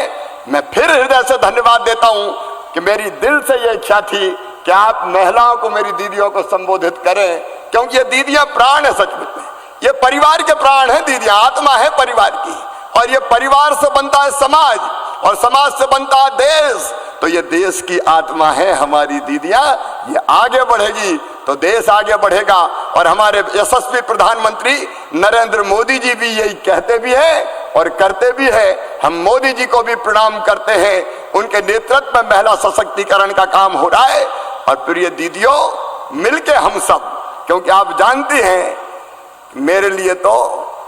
Speaker 8: मैं फिर हृदय से धन्यवाद देता हूं कि मेरी दिल से यह इच्छा थी कि आप महिलाओं को, मेरी दीदियों को संबोधित करें क्योंकि ये दीदियां प्राण है सचमुच में, ये परिवार के प्राण है दीदियां, आत्मा है परिवार की, और ये परिवार से बनता है समाज, और समाज से बनता है देश, तो ये देश की आत्मा है हमारी दीदियां। ये आगे बढ़ेगी तो देश आगे बढ़ेगा। और हमारे यशस्वी प्रधानमंत्री नरेंद्र मोदी जी भी यही कहते भी हैं और करते भी हैं। हम मोदी जी को भी प्रणाम करते हैं, उनके नेतृत्व में महिला सशक्तिकरण का काम हो रहा है। और फिर ये दीदियों मिलके हम सब, क्योंकि आप जानती हैं मेरे लिए तो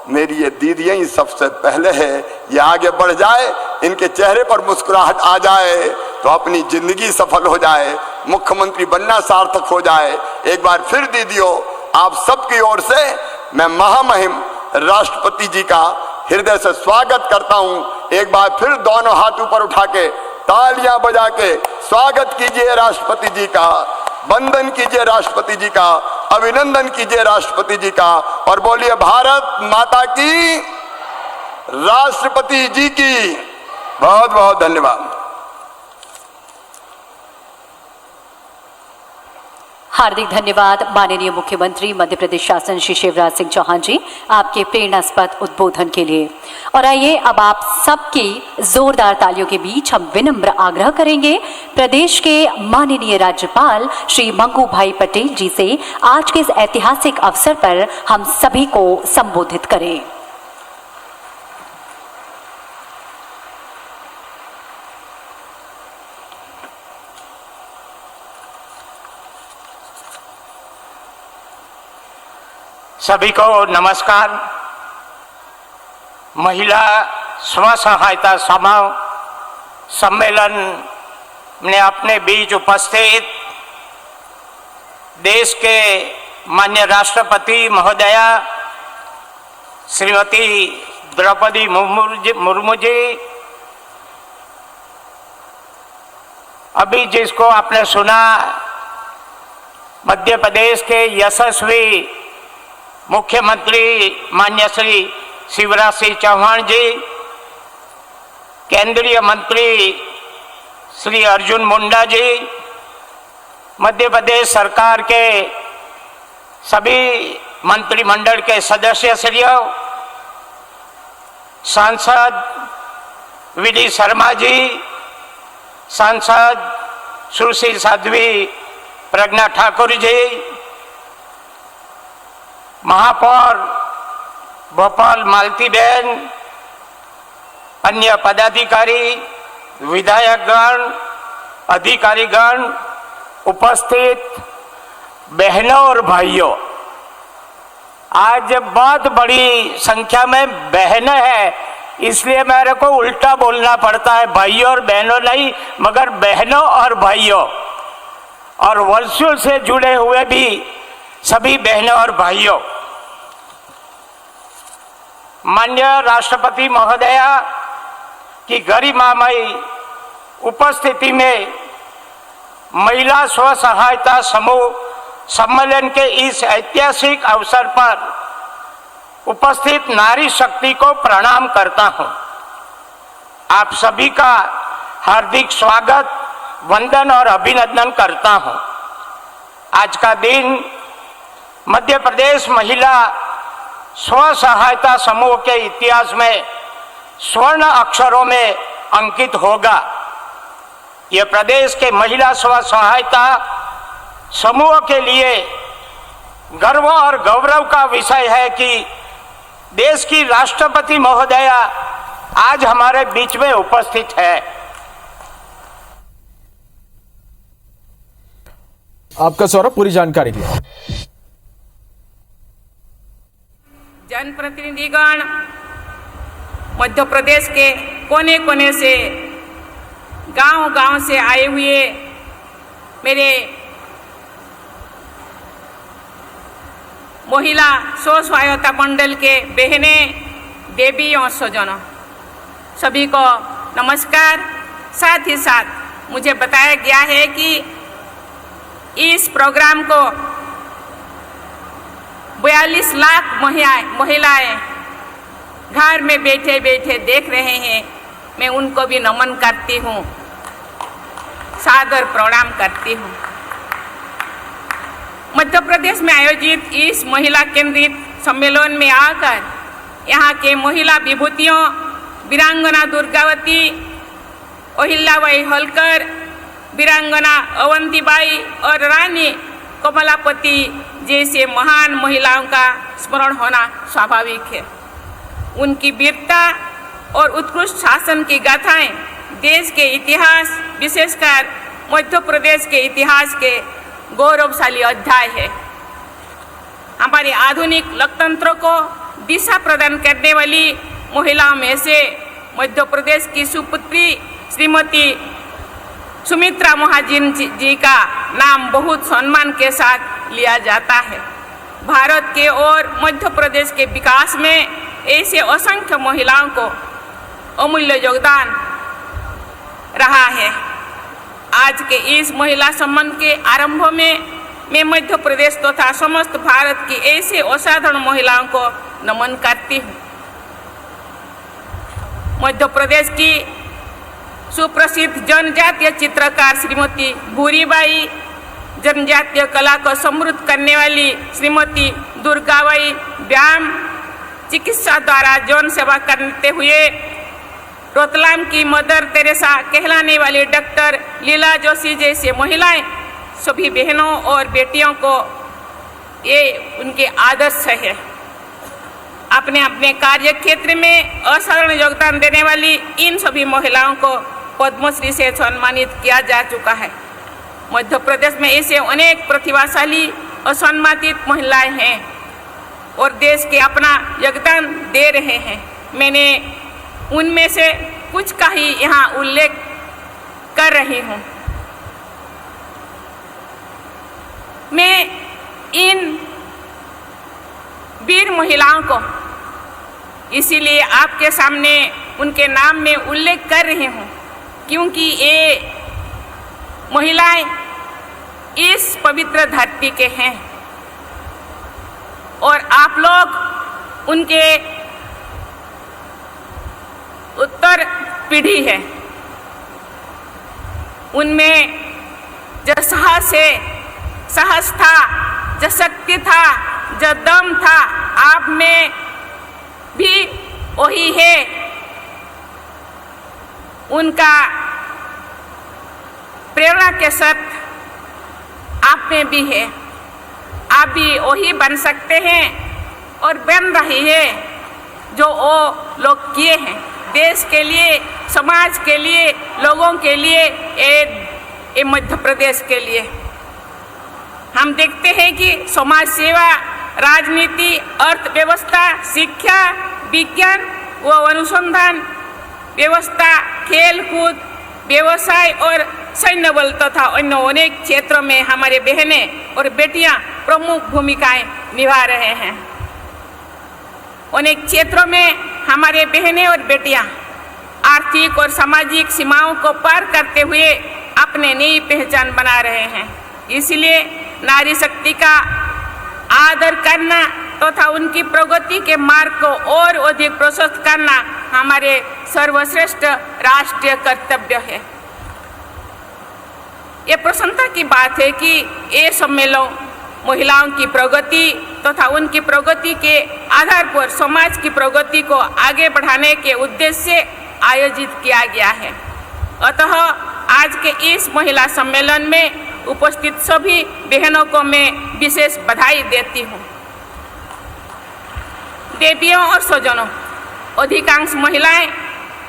Speaker 8: मेरी ये दीदियां ही सबसे पहले है। ये आगे बढ़ जाए, इनके चेहरे पर मुस्कुराहट आ जाए तो अपनी जिंदगी सफल हो जाए, मुख्यमंत्री बनना सार्थक हो जाए। एक बार फिर दीदियों आप सबकी ओर से मैं महामहिम राष्ट्रपति जी का हृदय से स्वागत करता हूं। एक बार फिर दोनों हाथ ऊपर उठा के तालियां बजा के स्वागत कीजिए राष्ट्रपति जी का, वंदन कीजिए राष्ट्रपति जी का, अभिनंदन कीजिए राष्ट्रपति जी का, और बोलिए भारत माता की, राष्ट्रपति जी की बहुत बहुत धन्यवाद।
Speaker 6: हार्दिक धन्यवाद माननीय मुख्यमंत्री मध्य प्रदेश शासन श्री शिवराज सिंह चौहान जी, आपके प्रेरणास्पद उद्बोधन के लिए। और आइए अब आप सबकी जोरदार तालियों के बीच हम विनम्र आग्रह करेंगे प्रदेश के माननीय राज्यपाल श्री मंगू भाई पटेल जी से आज के इस ऐतिहासिक अवसर पर हम सभी को संबोधित करें।
Speaker 9: सभी को नमस्कार। महिला स्व सहायता समूह सम्मेलन में अपने बीच उपस्थित देश के माननीय राष्ट्रपति महोदया श्रीमती द्रौपदी मुर्मू जी, अभी जिसको आपने सुना मध्य प्रदेश के यशस्वी मुख्यमंत्री माननीय श्री शिवराज सिंह चौहान जी, केंद्रीय मंत्री श्री अर्जुन मुंडा जी, मध्य प्रदेश सरकार के सभी मंत्रिमंडल के सदस्य श्रियों, सांसद वी.डी. शर्मा जी, सांसद सुश्री साध्वी प्रज्ञा ठाकुर जी, महापौर भोपाल मालती बहन, अन्य पदाधिकारी, विधायकगण, अधिकारीगण, उपस्थित बहनों और भाइयों, आज बहुत बड़ी संख्या में बहनें हैं, इसलिए मेरे को उल्टा बोलना पड़ता है, भाइयों और बहनों नहीं मगर बहनों और भाइयों, और वर्षों से जुड़े हुए भी सभी बहनों और भाइयों। माननीय राष्ट्रपति महोदया की गरिमामयी उपस्थिति में महिला स्व सहायता समूह सम्मेलन के इस ऐतिहासिक अवसर पर उपस्थित नारी शक्ति को प्रणाम करता हूं। आप सभी का हार्दिक स्वागत, वंदन और अभिनंदन करता हूं। आज का दिन मध्य प्रदेश महिला स्व सहायता समूह के इतिहास में स्वर्ण अक्षरों में अंकित होगा। यह प्रदेश के महिला स्व सहायता समूह के लिए गर्व और गौरव का विषय है कि देश की राष्ट्रपति महोदया आज हमारे बीच में उपस्थित है।
Speaker 10: आपका सौरभ, पूरी जानकारी के लिए।
Speaker 11: जनप्रतिनिधिगण, मध्य प्रदेश के कोने कोने से, गांव-गांव से आए हुए मेरे महिला स्व सहायता मंडल के बहनें, देवी और स्वजनों, सभी को नमस्कार। साथ ही साथ मुझे बताया गया है कि इस प्रोग्राम को 42 लाख महिलाएं घर में बैठे बैठे देख रहे हैं। मैं उनको भी नमन करती हूँ, सादर प्रणाम करती हूँ। मध्य प्रदेश में आयोजित इस महिला केंद्रित सम्मेलन में आकर यहाँ के महिला विभूतियों वीरांगना दुर्गावती, अहिल्याबाई होलकर, वीरांगना अवंतीबाई और रानी कमलापति जैसे महान महिलाओं का स्मरण होना स्वाभाविक है। उनकी वीरता और उत्कृष्ट शासन की गाथाएं देश के इतिहास, विशेषकर मध्य प्रदेश के इतिहास के गौरवशाली अध्याय है। हमारे आधुनिक लोकतंत्र को दिशा प्रदान करने वाली महिलाओं में से मध्य प्रदेश की सुपुत्री श्रीमती सुमित्रा महाजन जी का नाम बहुत सम्मान के साथ लिया जाता है। भारत के और मध्य प्रदेश के विकास में ऐसे असंख्य महिलाओं को अमूल्य योगदान रहा है। आज के इस महिला सम्मान के आरंभ में मैं मध्य प्रदेश तथा समस्त भारत की ऐसे असाधारण महिलाओं को नमन करती हूँ। मध्य प्रदेश की सुप्रसिद्ध जनजातीय चित्रकार श्रीमती भूरीबाई, जनजातीय कला को समृद्ध करने वाली श्रीमती दुर्गाबाई व्यायाम चिकित्सा द्वारा यौन सेवा करते हुए रतलाम की मदर तेरेसा कहलाने वाली डॉक्टर लीला जोशी जैसे महिलाएं, सभी बहनों और बेटियों को ये उनके आदर्श है। अपने अपने कार्य क्षेत्र में असाधारण योगदान देने वाली इन सभी महिलाओं को पद्मश्री से सम्मानित किया जा चुका है। मध्य प्रदेश में ऐसे अनेक प्रतिभाशाली असम्मानित महिलाएं हैं और देश के अपना योगदान दे रहे हैं। मैंने उनमें से कुछ का ही यहाँ उल्लेख कर रही हूँ। मैं इन वीर महिलाओं को इसीलिए आपके सामने उनके नाम में उल्लेख कर रही हूँ क्योंकि ये महिलाएं इस पवित्र धरती के हैं और आप लोग उनके उत्तर पीढ़ी है। उनमें जो साहस था, जो शक्ति था, जो दम था, आप में भी वही है। उनका प्रेरणा के साथ आप में भी है। आप भी वही बन सकते हैं और बन रही है जो वो लोग किए हैं। देश के लिए, समाज के लिए, लोगों के लिए, ये मध्य प्रदेश के लिए। हम देखते हैं कि समाज सेवा, राजनीति, अर्थव्यवस्था, शिक्षा, विज्ञान व अनुसंधान व्यवस्था, खेल कूद, व्यवसाय और सैन्य बल तथा अन्य अनेक क्षेत्रों में हमारे बहनें और बेटियां प्रमुख भूमिकाएं निभा रहे हैं। अनेक क्षेत्रों में हमारे बहनें और बेटियां आर्थिक और सामाजिक सीमाओं को पार करते हुए अपने नई पहचान बना रहे हैं। इसलिए नारी शक्ति का आदर करना तथा उनकी प्रगति के मार्ग को और अधिक प्रशस्त करना हमारे सर्वश्रेष्ठ राष्ट्रीय कर्तव्य है। ये प्रसन्नता की बात है कि ये सम्मेलन महिलाओं की प्रगति तथा उनकी प्रगति के आधार पर समाज की प्रगति को आगे बढ़ाने के उद्देश्य से आयोजित किया गया है। अतः आज के इस महिला सम्मेलन में उपस्थित सभी बहनों को मैं विशेष बधाई देती हूँ। देवियों और स्वजनों, अधिकांश महिलाएं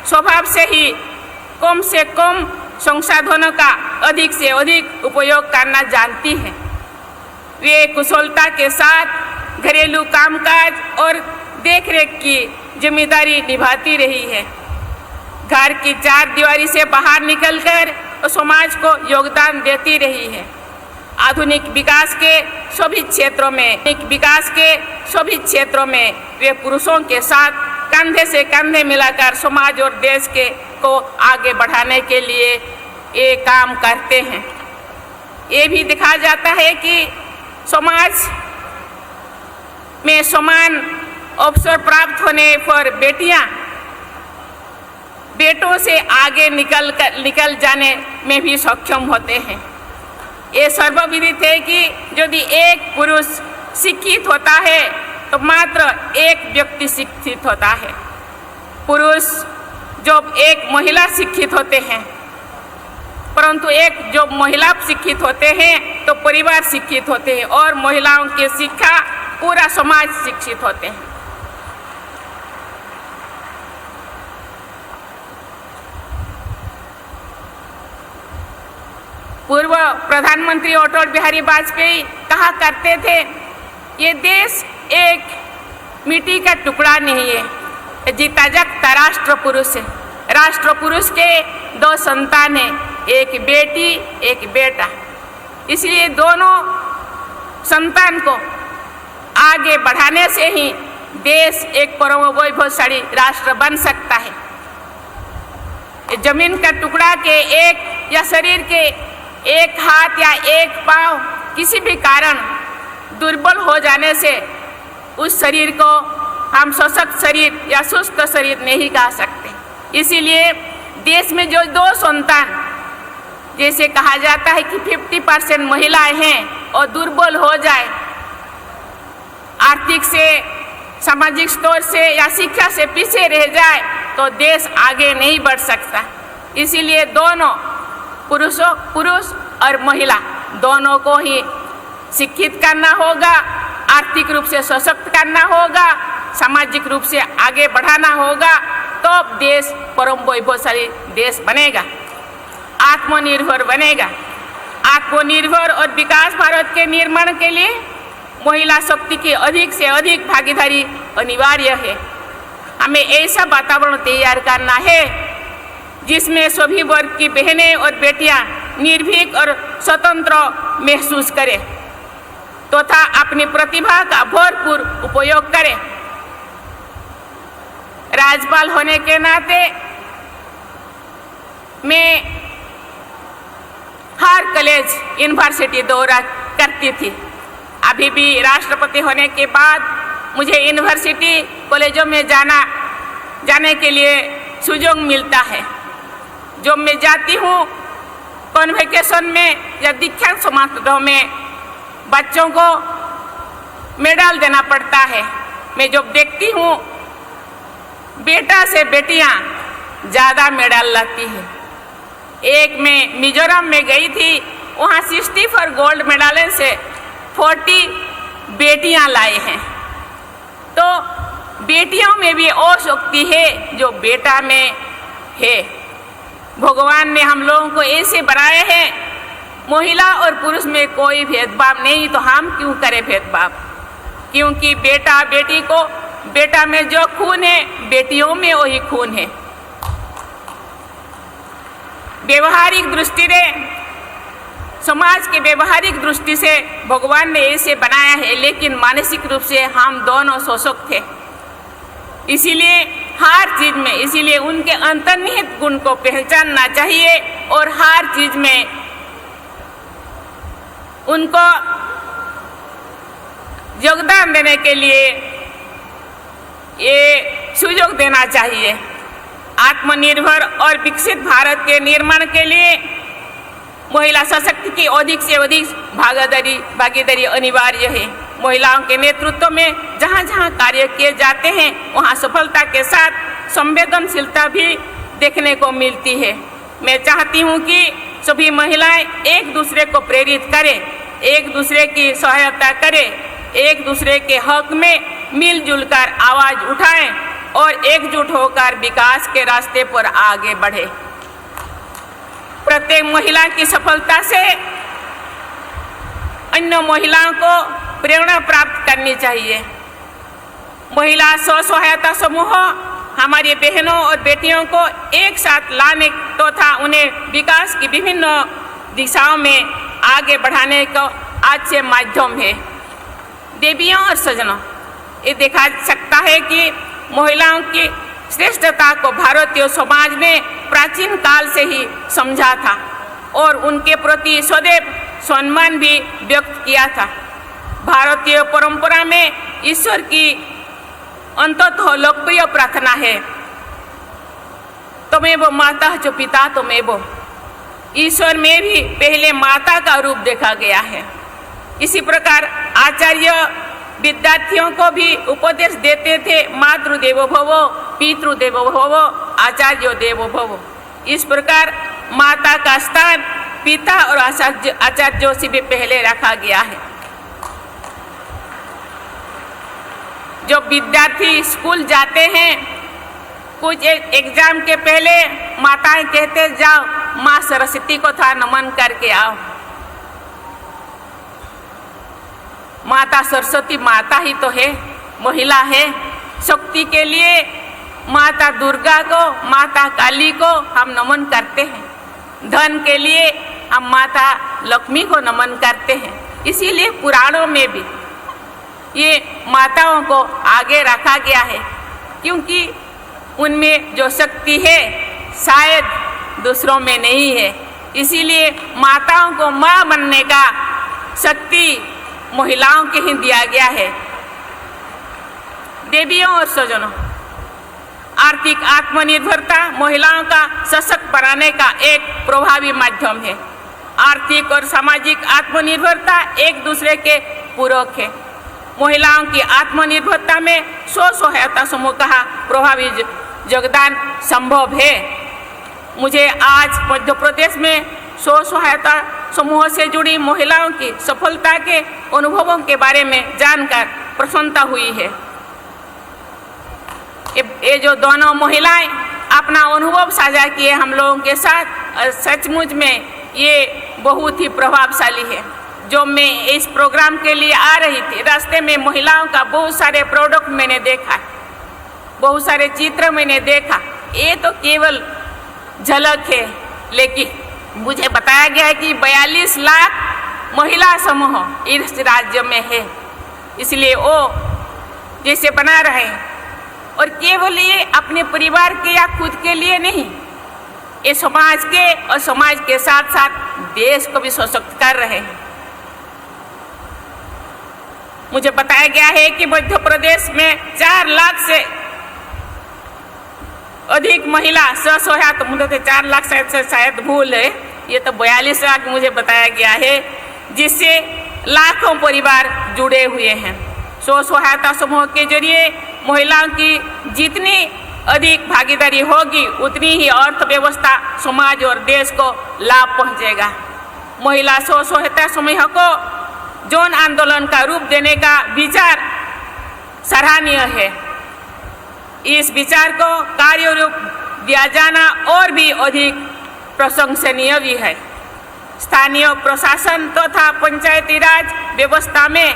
Speaker 11: स्वभाव से कम संसाधनों का अधिक से अधिक उपयोग करना जानती हैं। वे कुशलता के साथ घरेलू कामकाज और देखरेख की जिम्मेदारी निभाती रही है। घर की चार दीवारी से बाहर निकलकर समाज को योगदान देती रही है। आधुनिक विकास के सभी क्षेत्रों में वे पुरुषों के साथ कंधे से कंधे मिलाकर समाज और देश को आगे बढ़ाने के लिए ये काम करते हैं। ये भी दिखा जाता है कि समाज में समान अवसर प्राप्त होने पर बेटियां बेटों से आगे निकल जाने में भी सक्षम होते हैं। ये सर्वविदित है कि यदि एक पुरुष शिक्षित होता है तो मात्र एक व्यक्ति शिक्षित होता है। पुरुष जब एक महिला शिक्षित होते हैं, परंतु एक जो महिला शिक्षित होते हैं तो परिवार शिक्षित होते हैं और महिलाओं की शिक्षा पूरा समाज शिक्षित होते हैं। पूर्व प्रधानमंत्री अटल बिहारी वाजपेयी कहा करते थे, ये देश एक मिट्टी का टुकड़ा नहीं है, जीता जागता राष्ट्र पुरुष है। राष्ट्र पुरुष के 2 संतान हैं, एक बेटी एक बेटा। इसलिए दोनों संतान को आगे बढ़ाने से ही देश एक परम वैभवशाली राष्ट्र बन सकता है। जमीन का टुकड़ा के एक या शरीर के एक हाथ या एक पांव किसी भी कारण दुर्बल हो जाने से उस शरीर को हम सशक्त शरीर या सुस्त शरीर नहीं कह सकते। इसीलिए देश में जो 2 संतान, जैसे कहा जाता है कि 50% महिलाएं हैं और दुर्बल हो जाए, आर्थिक से, सामाजिक स्तर से या शिक्षा से पीछे रह जाए तो देश आगे नहीं बढ़ सकता। इसीलिए दोनों पुरुष और महिला दोनों को ही शिक्षित करना होगा, आर्थिक रूप से सशक्त करना होगा, सामाजिक रूप से आगे बढ़ाना होगा, तो देश परम वैभवशाली देश बनेगा, आत्मनिर्भर बनेगा। आत्मनिर्भर और विकास भारत के निर्माण के लिए महिला शक्ति की अधिक से अधिक भागीदारी अनिवार्य है। हमें ऐसा वातावरण तैयार करना है जिसमें सभी वर्ग की बहनें और बेटियां निर्भीक और स्वतंत्र महसूस करें तथा अपनी प्रतिभा का भरपूर उपयोग करें। राज्यपाल होने के नाते मैं हर कॉलेज यूनिवर्सिटी दौरा करती थी। अभी भी राष्ट्रपति होने के बाद मुझे यूनिवर्सिटी कॉलेजों में जाने के लिए सुयोग मिलता है। जो मैं जाती हूँ कॉन्वोकेशन में या दीक्षांत समारोह में बच्चों को मेडल देना पड़ता है। मैं जब देखती हूँ बेटा से बेटियाँ ज़्यादा मेडल लाती है। एक मैं मिजोरम में गई थी, वहाँ 64 गोल्ड मेडल से 40 बेटियाँ लाए हैं। तो बेटियों में भी वो शक्ति है जो बेटा में है। भगवान ने हम लोगों को ऐसे बनाए हैं, महिला और पुरुष में कोई भेदभाव नहीं, तो हम क्यों करें भेदभाव? क्योंकि बेटा बेटी को, बेटा में जो खून है बेटियों में वही खून है। व्यवहारिक दृष्टि से, समाज के व्यवहारिक दृष्टि से भगवान ने ऐसे बनाया है, लेकिन मानसिक रूप से हम दोनों शोषक थे। इसीलिए हर चीज में, इसीलिए उनके अंतर्निहित गुण को पहचानना चाहिए और हर चीज में उनको योगदान देने के लिए ये सुयोग देना चाहिए। आत्मनिर्भर और विकसित भारत के निर्माण के लिए महिला सशक्ति की अधिक से अधिक भागीदारी अनिवार्य है। महिलाओं के नेतृत्व में जहाँ जहाँ कार्य किए जाते हैं वहाँ सफलता के साथ संवेदनशीलता भी देखने को मिलती है। मैं चाहती हूँ कि सभी महिलाएं एक दूसरे को प्रेरित करें, एक दूसरे की सहायता करें, एक दूसरे के हक में मिलजुल कर आवाज उठाएं और एकजुट होकर विकास के रास्ते पर आगे बढ़े। प्रत्येक महिला की सफलता से अन्य महिलाओं को प्रेरणा प्राप्त करनी चाहिए। महिला स्व सहायता समूह हमारी बहनों और बेटियों को एक साथ लाने तथा उन्हें विकास की विभिन्न दिशाओं में आगे बढ़ाने का अच्छे माध्यम है। देवियों और सज्जनों, ये देखा सकता है कि महिलाओं की श्रेष्ठता को भारतीय समाज ने प्राचीन काल से ही समझा था और उनके प्रति सदैव सम्मान भी व्यक्त किया था। भारतीय परंपरा में ईश्वर की अंततः लोकप्रिय प्रार्थना है, त्वमेव माता च पिता त्वमेव। ईश्वर में भी पहले माता का रूप देखा गया है। इसी प्रकार आचार्य विद्यार्थियों को भी उपदेश देते थे, मातृदेवो भव, पितृदेवो भव, आचार्यो देवो भव। इस प्रकार माता का स्थान पिता और आचार्यों से भी पहले रखा गया है। जो विद्यार्थी स्कूल जाते हैं, कुछ एग्जाम के पहले माताएं कहते जाओ माँ सरस्वती को था नमन करके आओ। माता सरस्वती माता ही तो है, महिला है। शक्ति के लिए माता दुर्गा को, माता काली को हम नमन करते हैं। धन के लिए हम माता लक्ष्मी को नमन करते हैं। इसीलिए पुराणों में भी ये माताओं को आगे रखा गया है, क्योंकि उनमें जो शक्ति है शायद दूसरों में नहीं है। इसीलिए माताओं को माँ बनने का शक्ति महिलाओं के ही दिया गया है। देवियों और स्वजनों, आर्थिक आत्मनिर्भरता महिलाओं का सशक्त बनाने का एक प्रभावी माध्यम है। आर्थिक और सामाजिक आत्मनिर्भरता एक दूसरे के पूरक है। महिलाओं की आत्मनिर्भरता में स्व सहायता समूह का प्रभावी योगदान संभव है। मुझे आज मध्य प्रदेश में स्व सहायता समूह से जुड़ी महिलाओं की सफलता के अनुभवों के बारे में जानकर प्रसन्नता हुई है। ये जो दोनों महिलाएं अपना अनुभव साझा किए हम लोगों के साथ, सचमुच में ये बहुत ही प्रभावशाली है। जो मैं इस प्रोग्राम के लिए आ रही थी, रास्ते में महिलाओं का बहुत सारे प्रोडक्ट मैंने देखा, बहुत सारे चित्र मैंने देखा। ये तो केवल झलक है, लेकिन मुझे बताया गया है कि 42 लाख महिला समूह इस राज्य में है। इसलिए वो जैसे बना रहे हैं, और केवल ये अपने परिवार के या खुद के लिए नहीं, ये समाज के और समाज के साथ साथ देश को भी सशक्त कर रहे हैं। मुझे बताया गया है कि मध्य प्रदेश में 4 लाख से अधिक महिला स्व सहायता, मुझे 4 लाख शायद भूल है, ये तो 42 लाख मुझे बताया गया है, जिससे लाखों परिवार जुड़े हुए हैं। स्व सहायता समूह के जरिए महिलाओं की जितनी अधिक भागीदारी होगी, उतनी ही अर्थव्यवस्था, समाज और देश को लाभ पहुंचेगा। महिला स्व सहायता समूह को जन आंदोलन का रूप देने का विचार सराहनीय है। इस विचार को कार्य रूप दिया जाना और भी अधिक प्रशंसनीय भी है। स्थानीय प्रशासन तथा पंचायती राज व्यवस्था में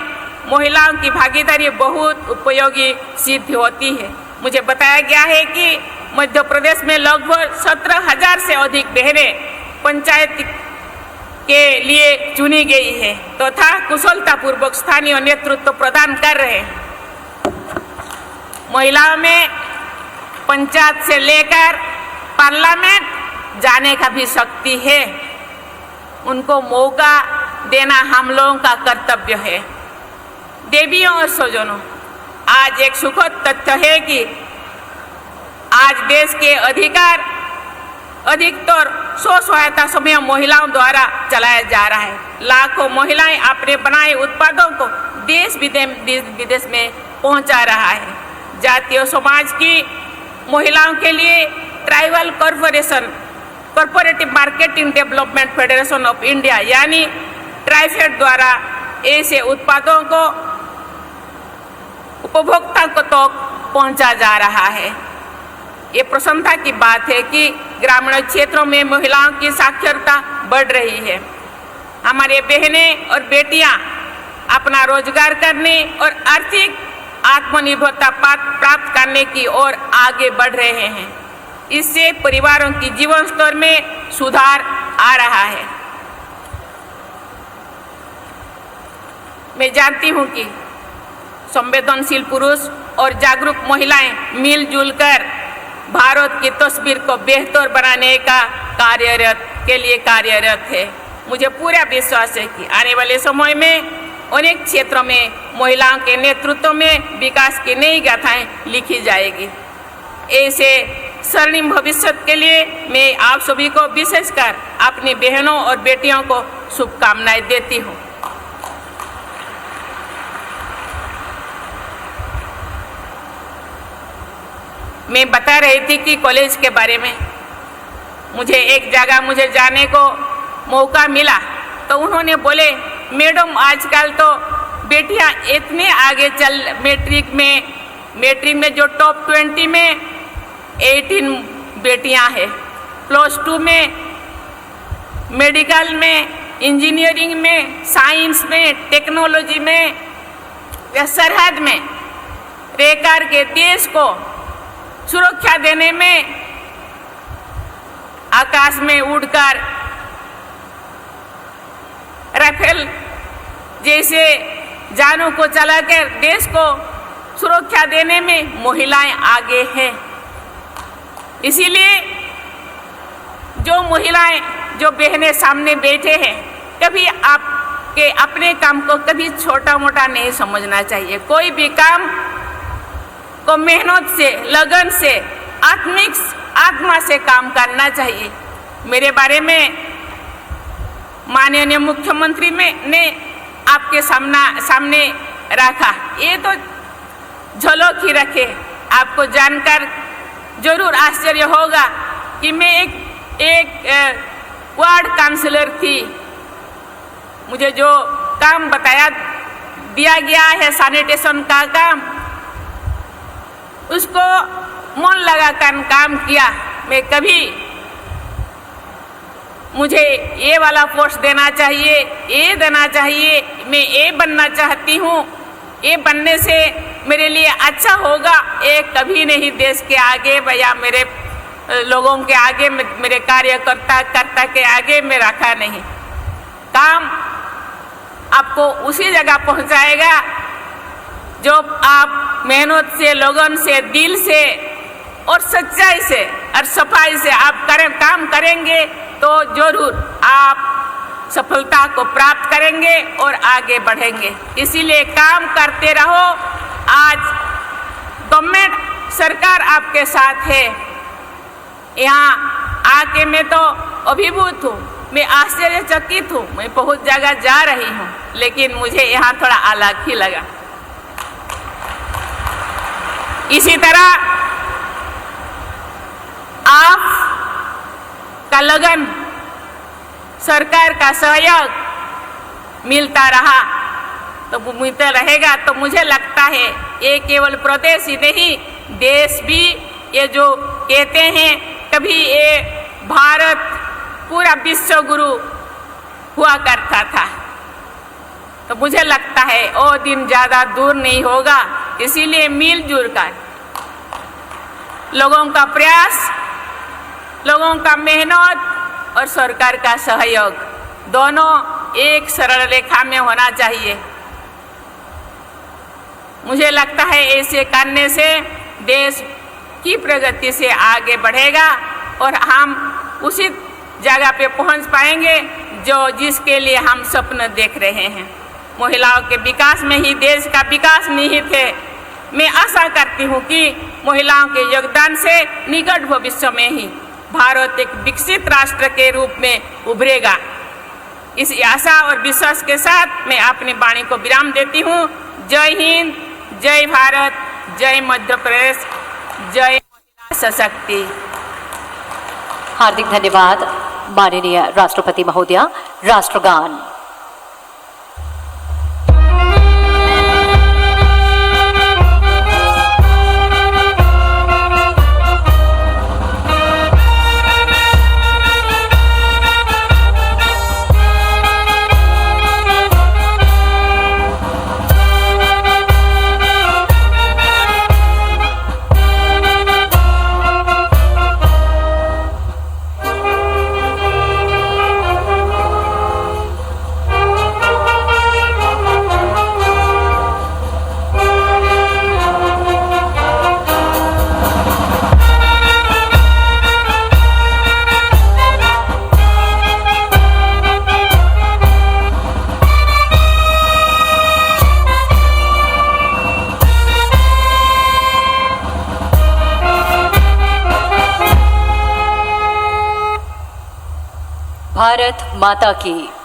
Speaker 11: महिलाओं की भागीदारी बहुत उपयोगी सिद्ध होती है। मुझे बताया गया है कि मध्य प्रदेश में लगभग 17,000 से अधिक बहनें पंचायत के लिए चुनी गई है तथा कुशलतापूर्वक स्थानीय नेतृत्व प्रदान कर रहे हैं। महिलाओं में पंचायत से लेकर पार्लियामेंट जाने का भी शक्ति है। उनको मौका देना हम लोगों का कर्तव्य है। देवियों और स्वजनों, आज एक सुखद तथ्य है कि आज देश के अधिकतर स्व सहायता समूह महिलाओं द्वारा चलाया जा रहा है। लाखों महिलाएं अपने बनाए उत्पादों को देश विदेश में पहुंचा रहा है। जातीय समाज की महिलाओं के लिए tribal corporative marketing development federation of India यानी ट्राइफेड द्वारा ऐसे उत्पादों को उपभोक्ता को तो पहुंचा जा रहा है। ये प्रसन्नता की बात है कि ग्रामीण क्षेत्रों में महिलाओं की साक्षरता बढ़ रही है। हमारे बहनें और बेटियां अपना रोजगार करने और आर्थिक आत्मनिर्भरता प्राप्त करने की ओर आगे बढ़ रहे हैं। इससे परिवारों की जीवन स्तर में सुधार आ रहा है। मैं जानती हूं कि संवेदनशील पुरुष और जागरूक महिलाएं मिलजुल कर भारत की तस्वीर को बेहतर बनाने का कार्यरत है। मुझे पूरा विश्वास है कि आने वाले समय में अनेक क्षेत्रों में महिलाओं के नेतृत्व में विकास की नई गाथाएं लिखी जाएगी। ऐसे स्वर्णिम भविष्य के लिए मैं आप सभी को विशेषकर अपनी बहनों और बेटियों को शुभकामनाएं देती हूँ। मैं बता रही थी कि कॉलेज के बारे में मुझे एक जगह मुझे जाने को मौका मिला तो उन्होंने बोले मैडम आजकल तो बेटियां इतने आगे चल मैट्रिक में जो टॉप 20 में 18 बेटियां हैं, +2 में, मेडिकल में, इंजीनियरिंग में, साइंस में, टेक्नोलॉजी में, या सरहद में रहकर के देश को सुरक्षा देने में, आकाश में उड़कर राफेल जैसे जानों को चलाकर देश को सुरक्षा देने में महिलाएं आगे हैं। इसीलिए जो महिलाएं, जो बहनें सामने बैठे हैं, कभी आपके अपने काम को कभी छोटा मोटा नहीं समझना चाहिए। कोई भी काम को मेहनत से, लगन से, आत्मा से काम करना चाहिए। मेरे बारे में माननीय मुख्यमंत्री ने आपके सामने रखा, ये तो झलक ही रखे। आपको जानकर जरूर आश्चर्य होगा कि मैं एक वार्ड काउंसिलर थी। मुझे जो काम दिया गया है सैनिटेशन का काम, उसको मन लगाकर काम किया। मैं कभी मुझे ये वाला पोस्ट देना चाहिए, ये देना चाहिए, मैं ये बनना चाहती हूँ, ये बनने से मेरे लिए अच्छा होगा, ये कभी नहीं देश के आगे या मेरे लोगों के आगे, मेरे कार्यकर्ता के आगे मैं रखा नहीं। काम आपको उसी जगह पहुँचाएगा जो आप मेहनत से, लगन से, दिल से और सच्चाई से और सफाई से आप काम करेंगे तो जरूर आप सफलता को प्राप्त करेंगे और आगे बढ़ेंगे। इसीलिए काम करते रहो। आज गवर्नमेंट सरकार आपके साथ है। यहाँ आके मैं तो अभिभूत हूँ, मैं आश्चर्यचकित हूँ। मैं बहुत जगह जा रही हूँ, लेकिन मुझे यहाँ थोड़ा अलग ही लगा। इसी तरह आप का लगन, सरकार का सहयोग मिलता रहा तो मिलता रहेगा, तो मुझे लगता है ये केवल प्रदेश ही नहीं, देश भी ये जो कहते हैं कभी ये भारत पूरा विश्व गुरु हुआ करता था, तो मुझे लगता है वो दिन ज़्यादा दूर नहीं होगा। इसीलिए मिलजुल कर लोगों का प्रयास, लोगों का मेहनत और सरकार का सहयोग दोनों एक सरल रेखा में होना चाहिए। मुझे लगता है ऐसे करने से देश की प्रगति से आगे बढ़ेगा और हम उसी जगह पे पहुंच पाएंगे जिसके लिए हम सपने देख रहे हैं। महिलाओं के विकास में ही देश का विकास निहित है। मैं आशा करती हूँ कि महिलाओं के योगदान से निकट भविष्य में ही भारत एक विकसित राष्ट्र के रूप में उभरेगा। इस आशा और विश्वास के साथ मैं अपनी वाणी को विराम देती हूँ। जय हिंद, जय भारत, जय मध्य प्रदेश, जय महिला सशक्ति।
Speaker 6: हार्दिक धन्यवाद माननीय राष्ट्रपति महोदया। राष्ट्रगान। भारत माता की।